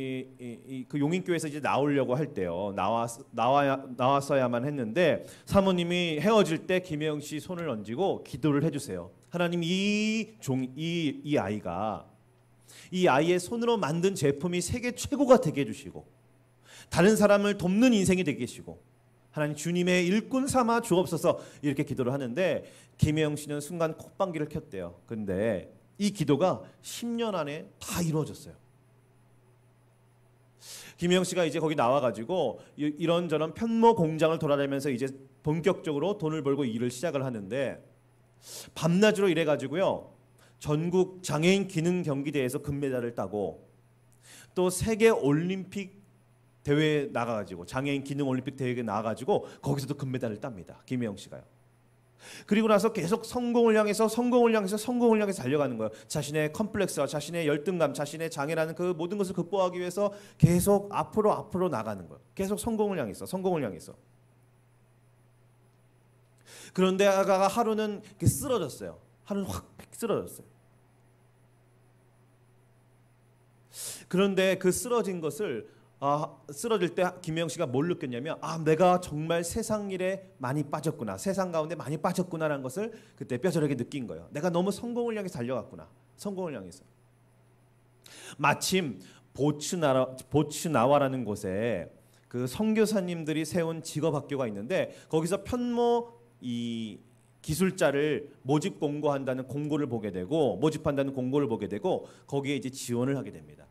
그 용인교회에서 이제 나오려고 할 때요. 나왔어야만 했는데 사모님이 헤어질 때 김영 씨 손을 얹고 기도를 해주세요. 하나님 이 아이가 이 아이의 손으로 만든 제품이 세계 최고가 되게 해주시고 다른 사람을 돕는 인생이 되게 해주시고 하나님 주님의 일꾼 삼아 주옵소서 이렇게 기도를 하는데 김영 씨는 순간 콧방귀를 켰대요. 근데 이 기도가 10년 안에 다 이루어졌어요. 김영 씨가 이제 거기 나와가지고 이런저런 편모 공장을 돌아다니면서 이제 본격적으로 돈을 벌고 일을 시작을 하는데 밤낮으로 일해가지고요. 전국 장애인 기능 경기대회에서 금메달을 따고 또 세계 올림픽 대회에 나가가지고 장애인 기능 올림픽 대회에 나가가지고 거기서도 금메달을 땁니다. 김영 씨가요. 그리고 나서 계속 성공을 향해서 달려가는 거예요. 자신의 컴플렉스와 자신의 열등감, 자신의 장애라는 그 모든 것을 극복하기 위해서 계속 앞으로 나가는 거예요. 계속 성공을 향해서. 그런데 아가가 하루는 쓰러졌어요. 하루는 확 쓰러졌어요. 그런데 그 쓰러진 것을 쓰러질 때 김영 씨가 뭘 느꼈냐면 내가 정말 세상 일에 많이 빠졌구나. 세상 가운데 많이 빠졌구나라는 것을 그때 뼈저리게 느낀 거예요. 내가 너무 성공을 향해서 달려갔구나. 성공을 향해서. 마침 보츠나와라는 곳에 그 선교사님들이 세운 직업학교가 있는데 거기서 편모 기술자를 모집한다는 공고를 보게 되고 거기에 이제 지원을 하게 됩니다.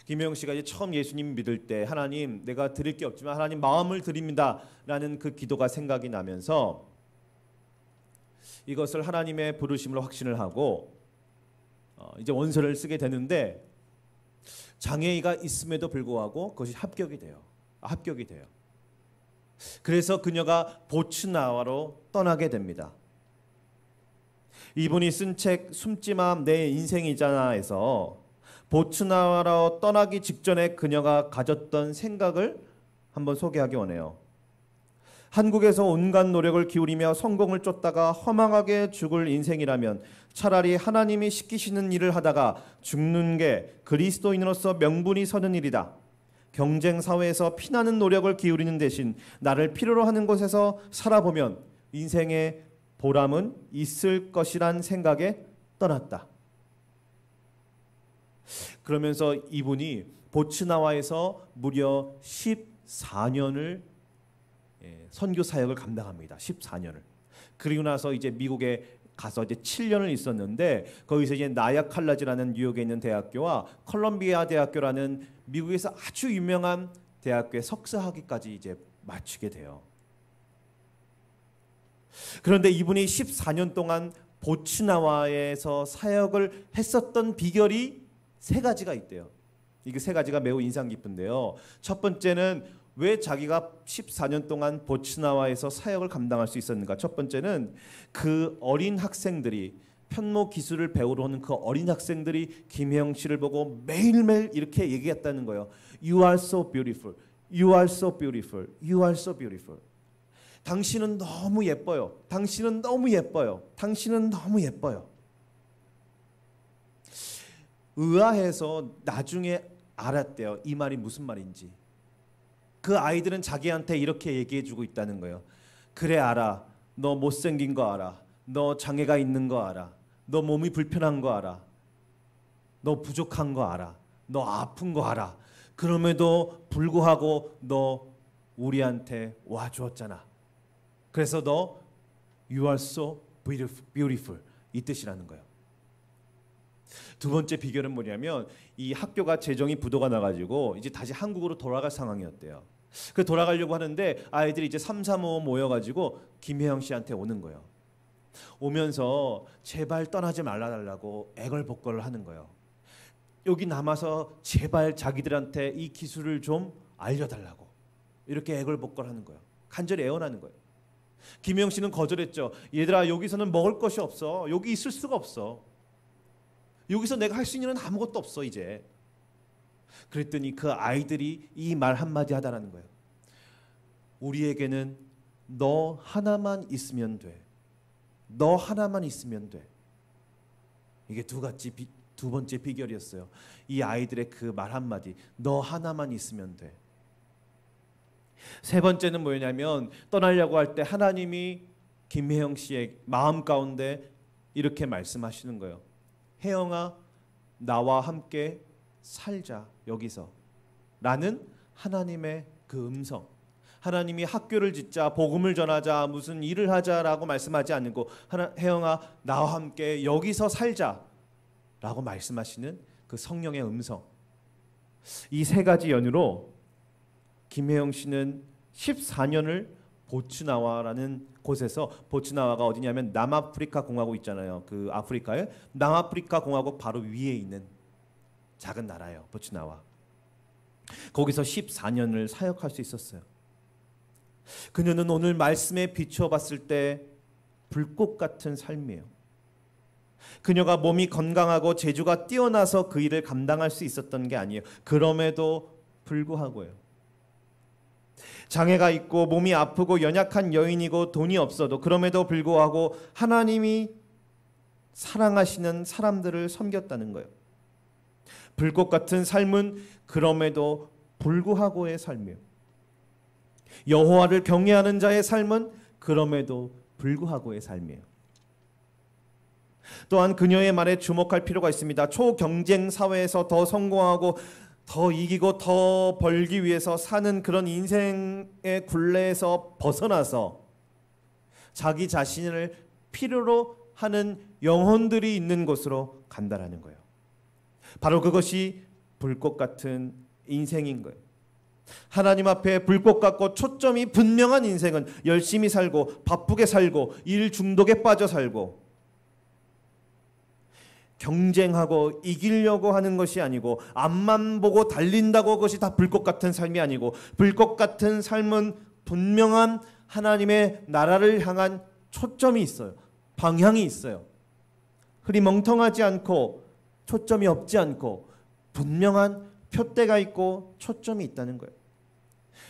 김영 씨가 이제 처음 예수님 믿을 때 하나님 내가 드릴 게 없지만 하나님 마음을 드립니다라는 그 기도가 생각이 나면서 이것을 하나님의 부르심으로 확신을 하고 이제 원서를 쓰게 되는데 장애가 있음에도 불구하고 그것이 합격이 돼요. 그래서 그녀가 보츠나와로 떠나게 됩니다. 이분이 쓴 책 숨지마 내 인생이잖아에서 보츠나와로 떠나기 직전에 그녀가 가졌던 생각을 한번 소개하기 원해요. 한국에서 온갖 노력을 기울이며 성공을 쫓다가 허망하게 죽을 인생이라면 차라리 하나님이 시키시는 일을 하다가 죽는 게 그리스도인으로서 명분이 서는 일이다. 경쟁 사회에서 피나는 노력을 기울이는 대신 나를 필요로 하는 곳에서 살아보면 인생의 보람은 있을 것이란 생각에 떠났다. 그러면서 이분이 보츠나와에서 무려 14년을 선교 사역을 감당합니다. 14년을. 그리고 나서 이제 미국에 가서 이제 7년을 있었는데 거기서 이제 나야 칼라지라는 뉴욕에 있는 대학교와 컬럼비아 대학교라는 미국에서 아주 유명한 대학교에 석사학위까지 이제 마치게 돼요. 그런데 이분이 14년 동안 보츠나와에서 사역을 했었던 비결이 세 가지가 있대요. 이게 세 가지가 매우 인상 깊은데요. 첫 번째는 왜 자기가 14년 동안 보츠나와에서 사역을 감당할 수 있었는가? 첫 번째는 그 어린 학생들이 편모 기술을 배우러 오는 그 어린 학생들이 김혜영 씨를 보고 매일매일 이렇게 얘기했다는 거예요. You are so beautiful. You are so beautiful. You are so beautiful. 당신은 너무 예뻐요. 당신은 너무 예뻐요. 당신은 너무 예뻐요. 의아해서 나중에 알았대요. 이 말이 무슨 말인지. 그 아이들은 자기한테 이렇게 얘기해주고 있다는 거예요. 그래 알아. 너 못생긴 거 알아. 너 장애가 있는 거 알아. 너 몸이 불편한 거 알아. 너 부족한 거 알아. 너 아픈 거 알아. 그럼에도 불구하고 너 우리한테 와주었잖아. 그래서 너 You are so beautiful 이 뜻이라는 거예요. 두 번째 비결은 뭐냐면 이 학교가 재정이 부도가 나가지고 이제 다시 한국으로 돌아갈 상황이었대요. 그 돌아가려고 하는데 아이들이 이제 3, 4, 5 모여가지고 김혜영 씨한테 오는 거예요. 오면서 제발 떠나지 말라달라고 애걸복걸을 하는 거예요. 여기 남아서 제발 자기들한테 이 기술을 좀 알려달라고 이렇게 애걸복걸하는 거예요. 간절히 애원하는 거예요. 김혜영 씨는 거절했죠. 얘들아 여기서는 먹을 것이 없어. 여기 있을 수가 없어. 여기서 내가 할 수 있는 일은 아무것도 없어 이제. 그랬더니 그 아이들이 이 말 한마디 하다라는 거예요. 우리에게는 너 하나만 있으면 돼. 너 하나만 있으면 돼. 이게 두 번째 비결이었어요. 이 아이들의 그 말 한마디, 너 하나만 있으면 돼. 세 번째는 뭐냐면 떠나려고 할 때 하나님이 김혜영 씨의 마음 가운데 이렇게 말씀하시는 거예요. 혜영아, 나와 함께 살자 여기서 라는 하나님의 그 음성. 하나님이 학교를 짓자, 복음을 전하자, 무슨 일을 하자라고 말씀하지 않고 혜영아 나와 함께 여기서 살자 라고 말씀하시는 그 성령의 음성. 이 세 가지 연유로 김혜영 씨는 14년을 보츠나와라는 곳에서, 보츠나와가 어디냐면 남아프리카 공화국 있잖아요. 그 아프리카에 남아프리카 공화국 바로 위에 있는 작은 나라예요. 보츠나와. 거기서 14년을 사역할 수 있었어요. 그녀는 오늘 말씀에 비추어 봤을 때 불꽃 같은 삶이에요. 그녀가 몸이 건강하고 재주가 뛰어나서 그 일을 감당할 수 있었던 게 아니에요. 그럼에도 불구하고요. 장애가 있고 몸이 아프고 연약한 여인이고 돈이 없어도 그럼에도 불구하고 하나님이 사랑하시는 사람들을 섬겼다는 거예요. 불꽃 같은 삶은 그럼에도 불구하고의 삶이에요. 여호와를 경외하는 자의 삶은 그럼에도 불구하고의 삶이에요. 또한 그녀의 말에 주목할 필요가 있습니다. 초경쟁 사회에서 더 성공하고 더 이기고 더 벌기 위해서 사는 그런 인생의 굴레에서 벗어나서 자기 자신을 필요로 하는 영혼들이 있는 곳으로 간다라는 거예요. 바로 그것이 불꽃 같은 인생인 거예요. 하나님 앞에 불꽃 같고 초점이 분명한 인생은 열심히 살고 바쁘게 살고 일 중독에 빠져 살고 경쟁하고 이기려고 하는 것이 아니고 앞만 보고 달린다고 그것이 다 불꽃 같은 삶이 아니고, 불꽃 같은 삶은 분명한 하나님의 나라를 향한 초점이 있어요. 방향이 있어요. 흐리멍텅하지 않고 초점이 없지 않고 분명한 표대가 있고 초점이 있다는 거예요.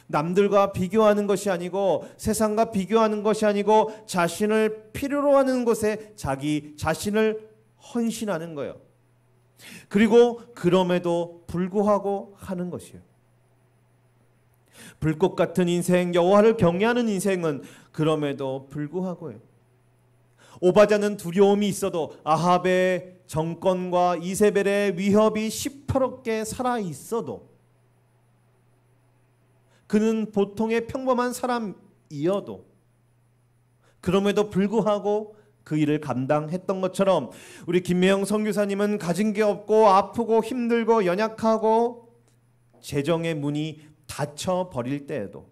남들과 비교하는 것이 아니고 세상과 비교하는 것이 아니고 자신을 필요로 하는 것에 자기 자신을 헌신하는 거예요. 그리고 그럼에도 불구하고 하는 것이에요. 불꽃 같은 인생, 여호와를 경외하는 인생은 그럼에도 불구하고요. 오바자는 두려움이 있어도 아합의 정권과 이세벨의 위협이 시퍼렇게 살아 있어도 그는 보통의 평범한 사람이어도 그럼에도 불구하고 그 일을 감당했던 것처럼 우리 김혜영 선교사님은 가진 게 없고 아프고 힘들고 연약하고 재정의 문이 닫혀 버릴 때에도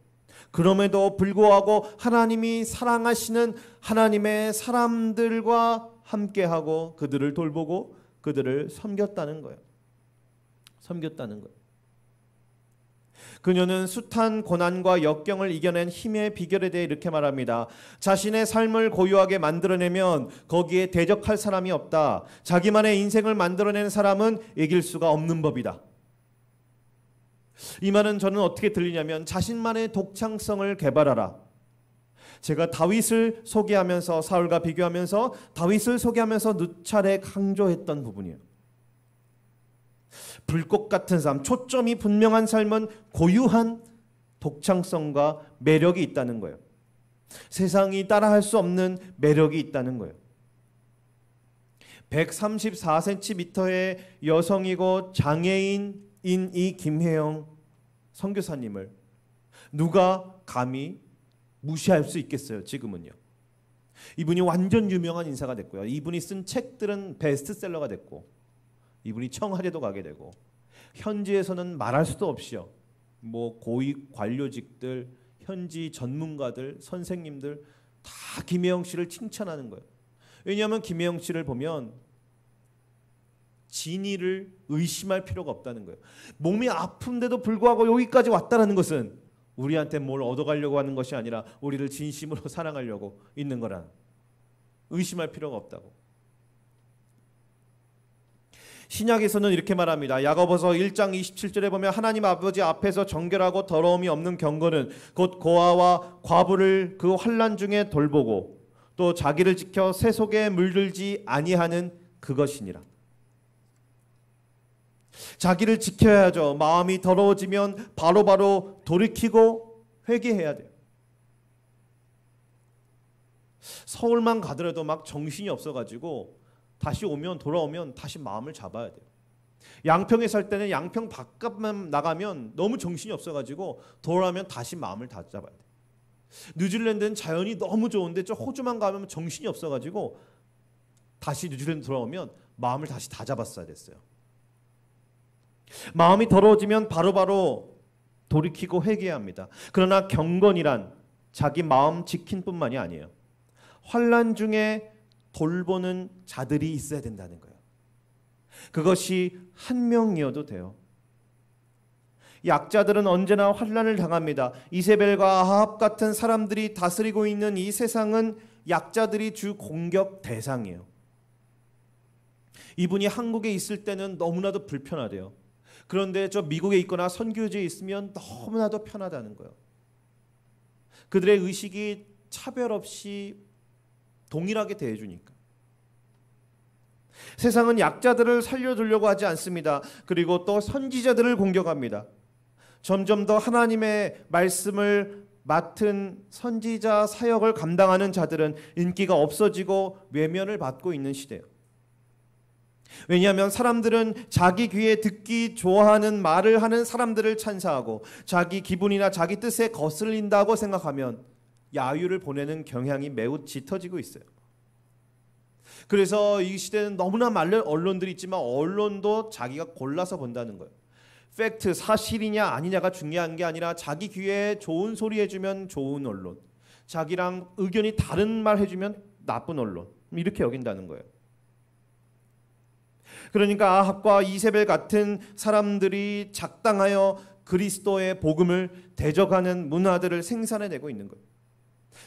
그럼에도 불구하고 하나님이 사랑하시는 하나님의 사람들과 함께하고 그들을 돌보고 그들을 섬겼다는 거예요. 섬겼다는 거예요. 그녀는 숱한 고난과 역경을 이겨낸 힘의 비결에 대해 이렇게 말합니다. 자신의 삶을 고유하게 만들어내면 거기에 대적할 사람이 없다. 자기만의 인생을 만들어내는 사람은 이길 수가 없는 법이다. 이 말은 저는 어떻게 들리냐면 자신만의 독창성을 개발하라. 제가 다윗을 소개하면서 사울과 비교하면서 다윗을 소개하면서 누차례 강조했던 부분이에요. 불꽃 같은 삶, 초점이 분명한 삶은 고유한 독창성과 매력이 있다는 거예요. 세상이 따라할 수 없는 매력이 있다는 거예요. 134cm의 여성이고 장애인인 이 김혜영 선교사님을 누가 감히 무시할 수 있겠어요? 지금은요. 이분이 완전 유명한 인사가 됐고요. 이분이 쓴 책들은 베스트셀러가 됐고 이분이 청와대도 가게 되고 현지에서는 말할 수도 없이요. 뭐 고위 관료직들, 현지 전문가들, 선생님들 다 김혜영 씨를 칭찬하는 거예요. 왜냐하면 김혜영 씨를 보면 진위를 의심할 필요가 없다는 거예요. 몸이 아픈데도 불구하고 여기까지 왔다는 것은 우리한테 뭘 얻어가려고 하는 것이 아니라 우리를 진심으로 사랑하려고 있는 거라. 의심할 필요가 없다고. 신약에서는 이렇게 말합니다. 야고보서 1장 27절에 보면 하나님 아버지 앞에서 정결하고 더러움이 없는 경건은 곧 고아와 과부를 그 환난 중에 돌보고 또 자기를 지켜 새 속에 물들지 아니하는 그것이니라. 자기를 지켜야죠. 마음이 더러워지면 바로바로 돌이키고 회개해야 돼요. 서울만 가더라도 막 정신이 없어가지고 돌아오면 다시 마음을 잡아야 돼요. 양평에 살 때는 양평 바깥만 나가면 너무 정신이 없어가지고 돌아오면 다시 마음을 다 잡아야 돼요. 뉴질랜드는 자연이 너무 좋은데 저 호주만 가면 정신이 없어가지고 다시 뉴질랜드 돌아오면 마음을 다시 다 잡았어야 됐어요. 마음이 더러워지면 바로바로 돌이키고 회개해야 합니다. 그러나 경건이란 자기 마음 지킨 뿐만이 아니에요. 환난 중에 돌보는 자들이 있어야 된다는 거예요. 그것이 한 명이어도 돼요. 약자들은 언제나 환난을 당합니다. 이세벨과 아합 같은 사람들이 다스리고 있는 이 세상은 약자들이 주 공격 대상이에요. 이분이 한국에 있을 때는 너무나도 불편하대요. 그런데 저 미국에 있거나 선교지에 있으면 너무나도 편하다는 거예요. 그들의 의식이 차별 없이 동일하게 대해주니까. 세상은 약자들을 살려두려고 하지 않습니다. 그리고 또 선지자들을 공격합니다. 점점 더 하나님의 말씀을 맡은 선지자 사역을 감당하는 자들은 인기가 없어지고 외면을 받고 있는 시대예요. 왜냐하면 사람들은 자기 귀에 듣기 좋아하는 말을 하는 사람들을 찬사하고 자기 기분이나 자기 뜻에 거슬린다고 생각하면 야유를 보내는 경향이 매우 짙어지고 있어요. 그래서 이 시대는 너무나 많은 언론들이 있지만 언론도 자기가 골라서 본다는 거예요. 팩트, 사실이냐 아니냐가 중요한 게 아니라 자기 귀에 좋은 소리 해주면 좋은 언론, 자기랑 의견이 다른 말 해주면 나쁜 언론, 이렇게 여긴다는 거예요. 그러니까 아합과 이세벨 같은 사람들이 작당하여 그리스도의 복음을 대적하는 문화들을 생산해내고 있는 거예요.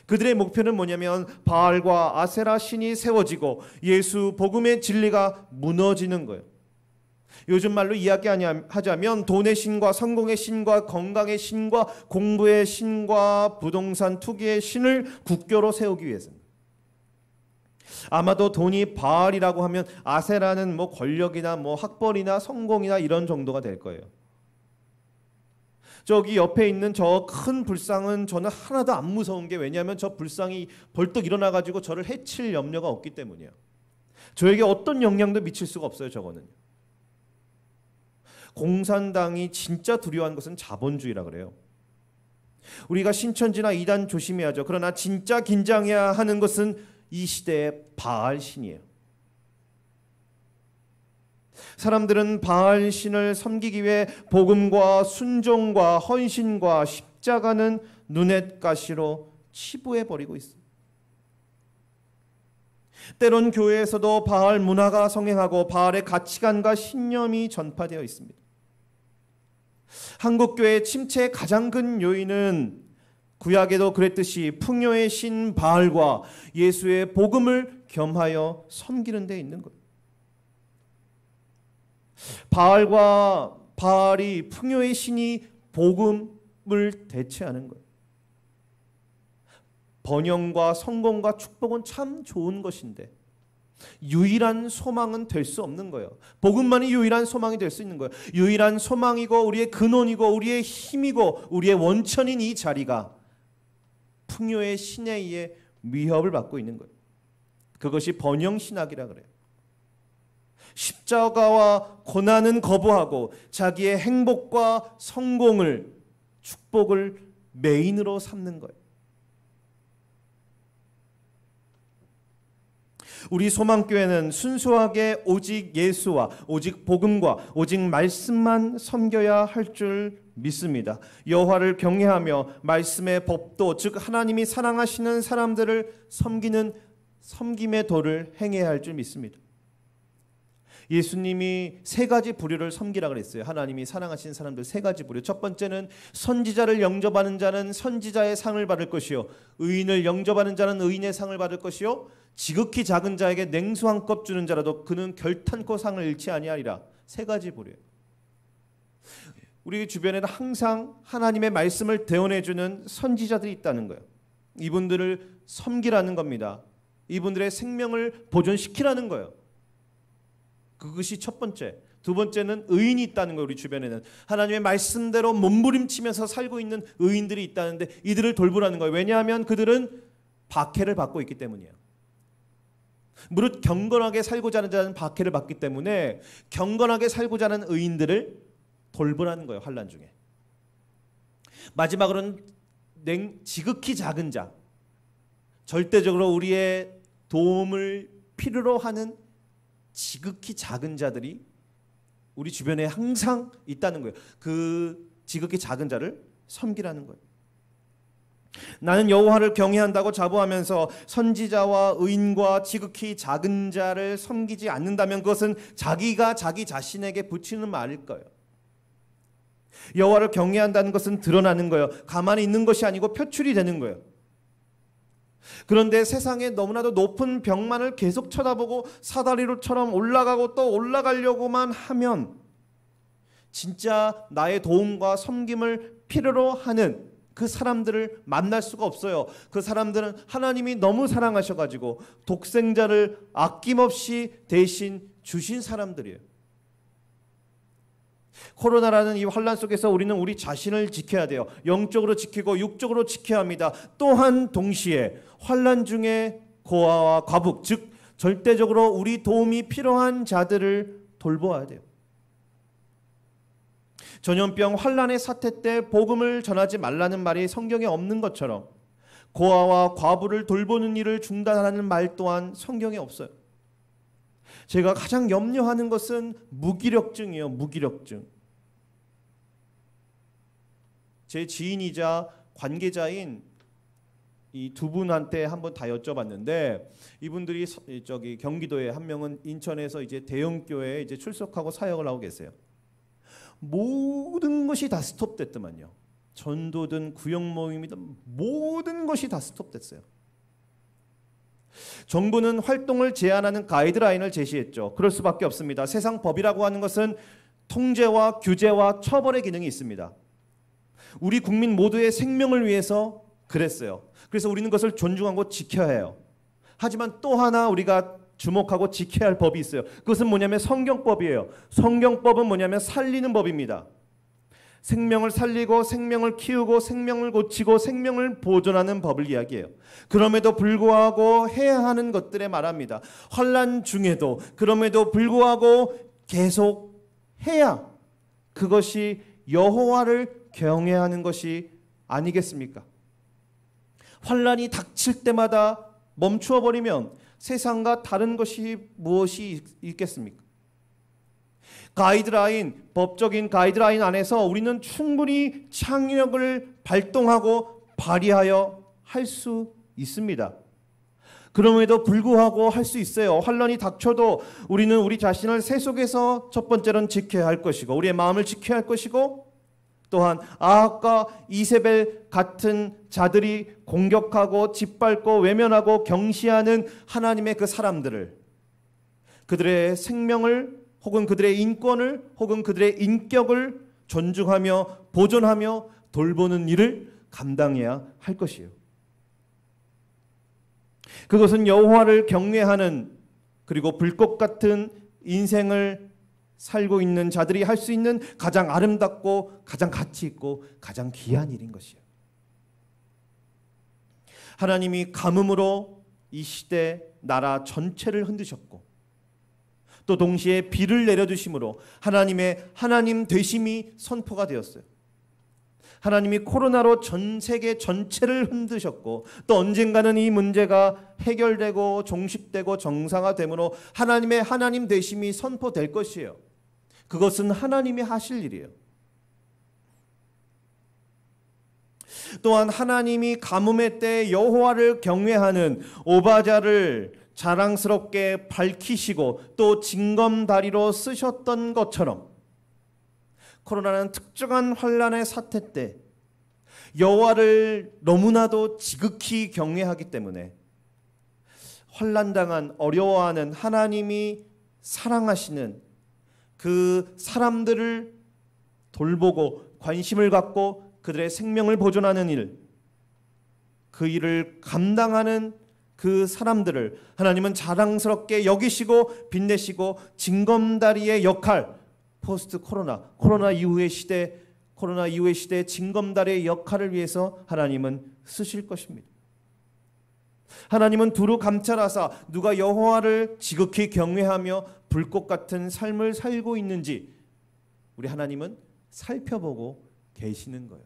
그들의 목표는 뭐냐면 바알과 아세라 신이 세워지고 예수 복음의 진리가 무너지는 거예요. 요즘 말로 이야기하자면 돈의 신과 성공의 신과 건강의 신과 공부의 신과 부동산 투기의 신을 국교로 세우기 위해서입니다. 아마도 돈이 바알이라고 하면 아세라는 뭐 권력이나 뭐 학벌이나 성공이나 이런 정도가 될 거예요. 저기 옆에 있는 저 큰 불상은 저는 하나도 안 무서운 게 왜냐하면 저 불상이 벌떡 일어나가지고 저를 해칠 염려가 없기 때문이에요. 저에게 어떤 영향도 미칠 수가 없어요. 저거는. 공산당이 진짜 두려워하는 것은 자본주의라 그래요. 우리가 신천지나 이단 조심해야죠. 그러나 진짜 긴장해야 하는 것은 이 시대의 바알 신이에요. 사람들은 바알 신을 섬기기 위해 복음과 순종과 헌신과 십자가는 눈엣 가시로 치부해버리고 있습니다. 때론 교회에서도 바알 문화가 성행하고 바알의 가치관과 신념이 전파되어 있습니다. 한국교회의 침체의 가장 큰 요인은 구약에도 그랬듯이 풍요의 신 바알과 예수의 복음을 겸하여 섬기는 데 있는 거예요. 바알이 풍요의 신이 복음을 대체하는 거예요. 번영과 성공과 축복은 참 좋은 것인데 유일한 소망은 될 수 없는 거예요. 복음만이 유일한 소망이 될 수 있는 거예요. 유일한 소망이고 우리의 근원이고 우리의 힘이고 우리의 원천인 이 자리가 풍요의 신에 의해 위협을 받고 있는 거예요. 그것이 번영신학이라 그래요. 십자가와 고난은 거부하고 자기의 행복과 성공을 축복을 메인으로 삼는 거예요. 우리 소망교회는 순수하게 오직 예수와 오직 복음과 오직 말씀만 섬겨야 할 줄 믿습니다. 여호와를 경외하며 말씀의 법도 즉 하나님이 사랑하시는 사람들을 섬기는 섬김의 도를 행해야 할 줄 믿습니다. 예수님이 세 가지 부류를 섬기라 그랬어요. 하나님이 사랑하시는 사람들 세 가지 부류. 첫 번째는 선지자를 영접하는 자는 선지자의 상을 받을 것이요 의인을 영접하는 자는 의인의 상을 받을 것이요 지극히 작은 자에게 냉수 한 컵 주는 자라도 그는 결탄코 상을 잃지 아니하리라. 세 가지 부류예요. 우리 주변에는 항상 하나님의 말씀을 대언해주는 선지자들이 있다는 거예요. 이분들을 섬기라는 겁니다. 이분들의 생명을 보존시키라는 거예요. 그것이 첫 번째. 두 번째는 의인이 있다는 거예요. 우리 주변에는 하나님의 말씀대로 몸부림치면서 살고 있는 의인들이 있다는데 이들을 돌보라는 거예요. 왜냐하면 그들은 박해를 받고 있기 때문이에요. 무릇 경건하게 살고자 하는 자는 박해를 받기 때문에 경건하게 살고자 하는 의인들을 돌보라는 거예요. 환난 중에. 마지막으로는 지극히 작은 자, 절대적으로 우리의 도움을 필요로 하는 지극히 작은 자들이 우리 주변에 항상 있다는 거예요. 그 지극히 작은 자를 섬기라는 거예요. 나는 여호와를 경외한다고 자부하면서 선지자와 의인과 지극히 작은 자를 섬기지 않는다면 그것은 자기가 자기 자신에게 붙이는 말일 거예요. 여호와를 경외한다는 것은 드러나는 거예요. 가만히 있는 것이 아니고 표출이 되는 거예요. 그런데 세상에 너무나도 높은 벽만을 계속 쳐다보고 사다리로처럼 올라가고 또 올라가려고만 하면 진짜 나의 도움과 섬김을 필요로 하는 그 사람들을 만날 수가 없어요. 그 사람들은 하나님이 너무 사랑하셔가지고 독생자를 아낌없이 대신 주신 사람들이에요. 코로나라는 이 환난 속에서 우리는 우리 자신을 지켜야 돼요. 영적으로 지키고 육적으로 지켜야 합니다. 또한 동시에 환난 중에 고아와 과부, 즉 절대적으로 우리 도움이 필요한 자들을 돌보아야 돼요. 전염병 환난의 사태 때 복음을 전하지 말라는 말이 성경에 없는 것처럼 고아와 과부를 돌보는 일을 중단하라는 말 또한 성경에 없어요. 제가 가장 염려하는 것은 무기력증이에요. 무기력증. 제 지인이자 관계자인 이 두 분한테 한번 다 여쭤봤는데 이분들이 저기 경기도에 한 명은 인천에서 이제 대형 교회에 이제 출석하고 사역을 하고 계세요. 모든 것이 다 스톱됐더만요. 전도든 구역 모임이든 모든 것이 다 스톱됐어요. 정부는 활동을 제한하는 가이드라인을 제시했죠. 그럴 수밖에 없습니다. 세상 법이라고 하는 것은 통제와 규제와 처벌의 기능이 있습니다. 우리 국민 모두의 생명을 위해서 그랬어요. 그래서 우리는 그것을 존중하고 지켜야 해요. 하지만 또 하나 우리가 주목하고 지켜야 할 법이 있어요. 그것은 뭐냐면 성경법이에요. 성경법은 뭐냐면 살리는 법입니다. 생명을 살리고 생명을 키우고 생명을 고치고 생명을 보존하는 법을 이야기해요. 그럼에도 불구하고 해야 하는 것들에 말합니다. 환난 중에도 그럼에도 불구하고 계속 해야 그것이 여호와를 경외하는 것이 아니겠습니까? 환난이 닥칠 때마다 멈추어 버리면 세상과 다른 것이 무엇이 있겠습니까? 가이드라인, 법적인 가이드라인 안에서 우리는 충분히 창의력을 발동하고 발휘하여 할 수 있습니다. 그럼에도 불구하고 할 수 있어요. 환난이 닥쳐도 우리는 우리 자신을 새 속에서 첫 번째로는 지켜야 할 것이고 우리의 마음을 지켜야 할 것이고 또한 아합과 이세벨 같은 자들이 공격하고 짓밟고 외면하고 경시하는 하나님의 그 사람들을 그들의 생명을 혹은 그들의 인권을 혹은 그들의 인격을 존중하며 보존하며 돌보는 일을 감당해야 할 것이에요. 그것은 여호와를 경외하는 그리고 불꽃 같은 인생을 살고 있는 자들이 할 수 있는 가장 아름답고 가장 가치 있고 가장 귀한 일인 것이에요. 하나님이 가뭄으로 이 시대 나라 전체를 흔드셨고 또 동시에 비를 내려주심으로 하나님의 하나님 되심이 선포가 되었어요. 하나님이 코로나로 전 세계 전체를 흔드셨고 또 언젠가는 이 문제가 해결되고 종식되고 정상화되므로 하나님의 하나님 되심이 선포될 것이에요. 그것은 하나님이 하실 일이에요. 또한 하나님이 가뭄의 때 여호와를 경외하는 오바자를 자랑스럽게 밝히시고 또 징검다리로 쓰셨던 것처럼 코로나는 특정한 환난의 사태 때 여호와를 너무나도 지극히 경외하기 때문에 환난당한 어려워하는 하나님이 사랑하시는 그 사람들을 돌보고 관심을 갖고 그들의 생명을 보존하는 일, 그 일을 감당하는 그 사람들을 하나님은 자랑스럽게 여기시고 빛내시고 징검다리의 역할, 포스트 코로나 이후의 시대, 코로나 이후의 시대의 징검다리의 역할을 위해서 하나님은 쓰실 것입니다. 하나님은 두루 감찰하사 누가 여호와를 지극히 경외하며 불꽃 같은 삶을 살고 있는지 우리 하나님은 살펴보고 계시는 거예요.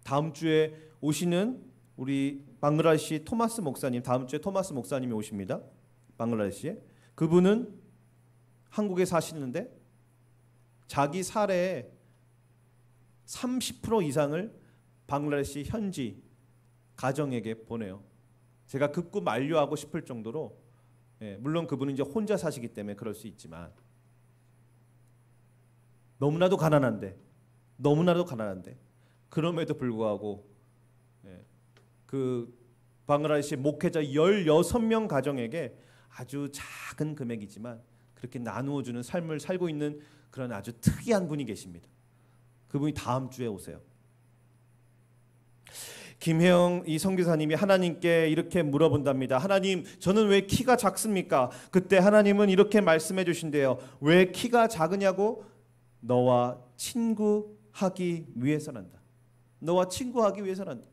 다음 주에 오시는 우리 방글라데시 토마스 목사님, 다음 주에 토마스 목사님이 오십니다. 방글라데시에. 그분은 한국에 사시는데 자기 사례의 30% 이상을 방글라데시 현지 가정에게 보내요. 제가 극구 만류하고 싶을 정도로, 물론 그분은 이제 혼자 사시기 때문에 그럴 수 있지만 너무나도 가난한데 그럼에도 불구하고 그 방글라데시 목회자 16명 가정에게 아주 작은 금액이지만 그렇게 나누어주는 삶을 살고 있는 그런 아주 특이한 분이 계십니다. 그분이 다음 주에 오세요. 김혜영 이 선교사님이 하나님께 이렇게 물어본답니다. 하나님, 저는 왜 키가 작습니까? 그때 하나님은 이렇게 말씀해 주신대요. 왜 키가 작으냐고? 너와 친구하기 위해서란다. 너와 친구하기 위해서란다.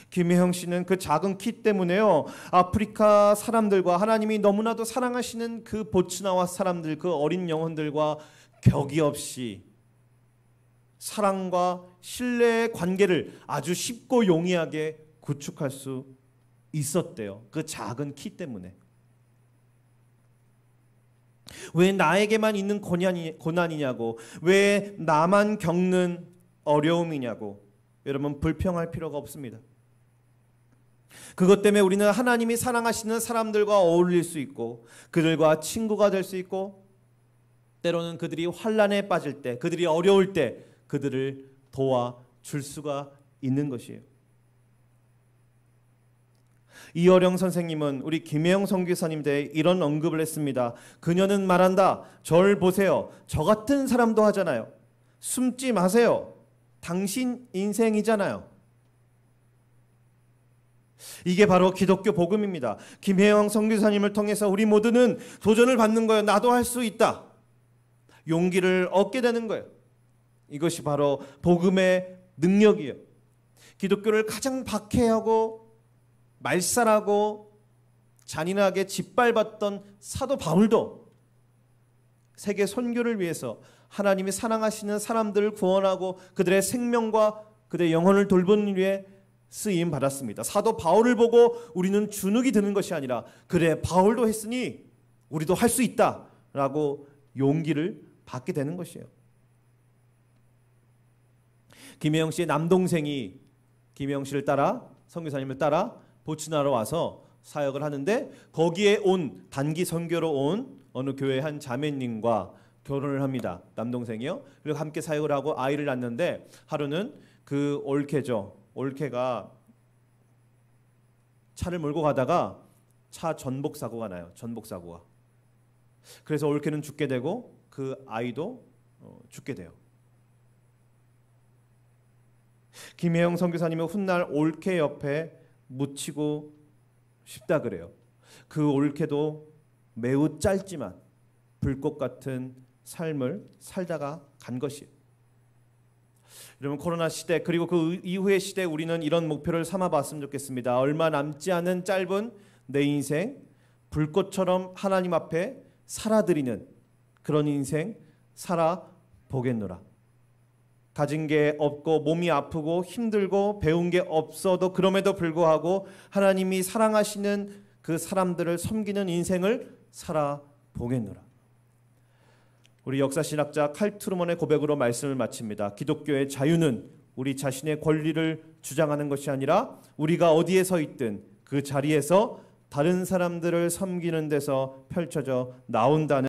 김혜영 씨는 그 작은 키 때문에요, 아프리카 사람들과 하나님이 너무나도 사랑하시는 그 보츠나와 사람들, 그 어린 영혼들과 격이 없이 사랑과 신뢰의 관계를 아주 쉽고 용이하게 구축할 수 있었대요. 그 작은 키 때문에. 왜 나에게만 있는 고난이냐고, 왜 나만 겪는 어려움이냐고. 여러분, 불평할 필요가 없습니다. 그것 때문에 우리는 하나님이 사랑하시는 사람들과 어울릴 수 있고 그들과 친구가 될 수 있고, 때로는 그들이 환난에 빠질 때, 그들이 어려울 때 그들을 도와줄 수가 있는 것이에요. 이어령 선생님은 우리 김혜영 선교사님 대해 이런 언급을 했습니다. 그녀는 말한다. 절 보세요. 저 같은 사람도 하잖아요. 숨지 마세요. 당신 인생이잖아요. 이게 바로 기독교 복음입니다. 김혜영 선교사님을 통해서 우리 모두는 도전을 받는 거예요. 나도 할 수 있다. 용기를 얻게 되는 거예요. 이것이 바로 복음의 능력이에요. 기독교를 가장 박해하고 말살하고 잔인하게 짓밟았던 사도 바울도 세계 선교를 위해서 하나님이 사랑하시는 사람들을 구원하고 그들의 생명과 그들의 영혼을 돌보는 위해 쓰임 받았습니다. 사도 바울을 보고 우리는 주눅이 드는 것이 아니라, 그래 바울도 했으니 우리도 할 수 있다라고 용기를 받게 되는 것이에요. 김혜영 씨의 남동생이 김혜영 씨를 따라, 선교사님을 따라 보츠나로 와서 사역을 하는데, 거기에 온 단기 선교로 온 어느 교회 한 자매님과 결혼을 합니다. 남동생이요. 그리고 함께 사역을 하고 아이를 낳는데, 하루는 그 올케가 차를 몰고 가다가 차 전복 사고가 나요. 전복 사고가. 그래서 올케는 죽게 되고 그 아이도 죽게 돼요. 김혜영 선교사님은 훗날 올케 옆에 묻히고 싶다 그래요. 그 올케도 매우 짧지만 불꽃 같은 삶을 살다가 간 것이에요. 여러분, 코로나 시대 그리고 그 이후의 시대, 우리는 이런 목표를 삼아봤으면 좋겠습니다. 얼마 남지 않은 짧은 내 인생, 불꽃처럼 하나님 앞에 살아드리는 그런 인생 살아보겠노라. 가진 게 없고 몸이 아프고 힘들고 배운 게 없어도 그럼에도 불구하고 하나님이 사랑하시는 그 사람들을 섬기는 인생을 살아보겠노라. 우리 역사신학자 칼 트루먼의 고백으로 말씀을 마칩니다. 기독교의 자유는 우리 자신의 권리를 주장하는 것이 아니라 우리가 어디에 서 있든 그 자리에서 다른 사람들을 섬기는 데서 펼쳐져 나온다는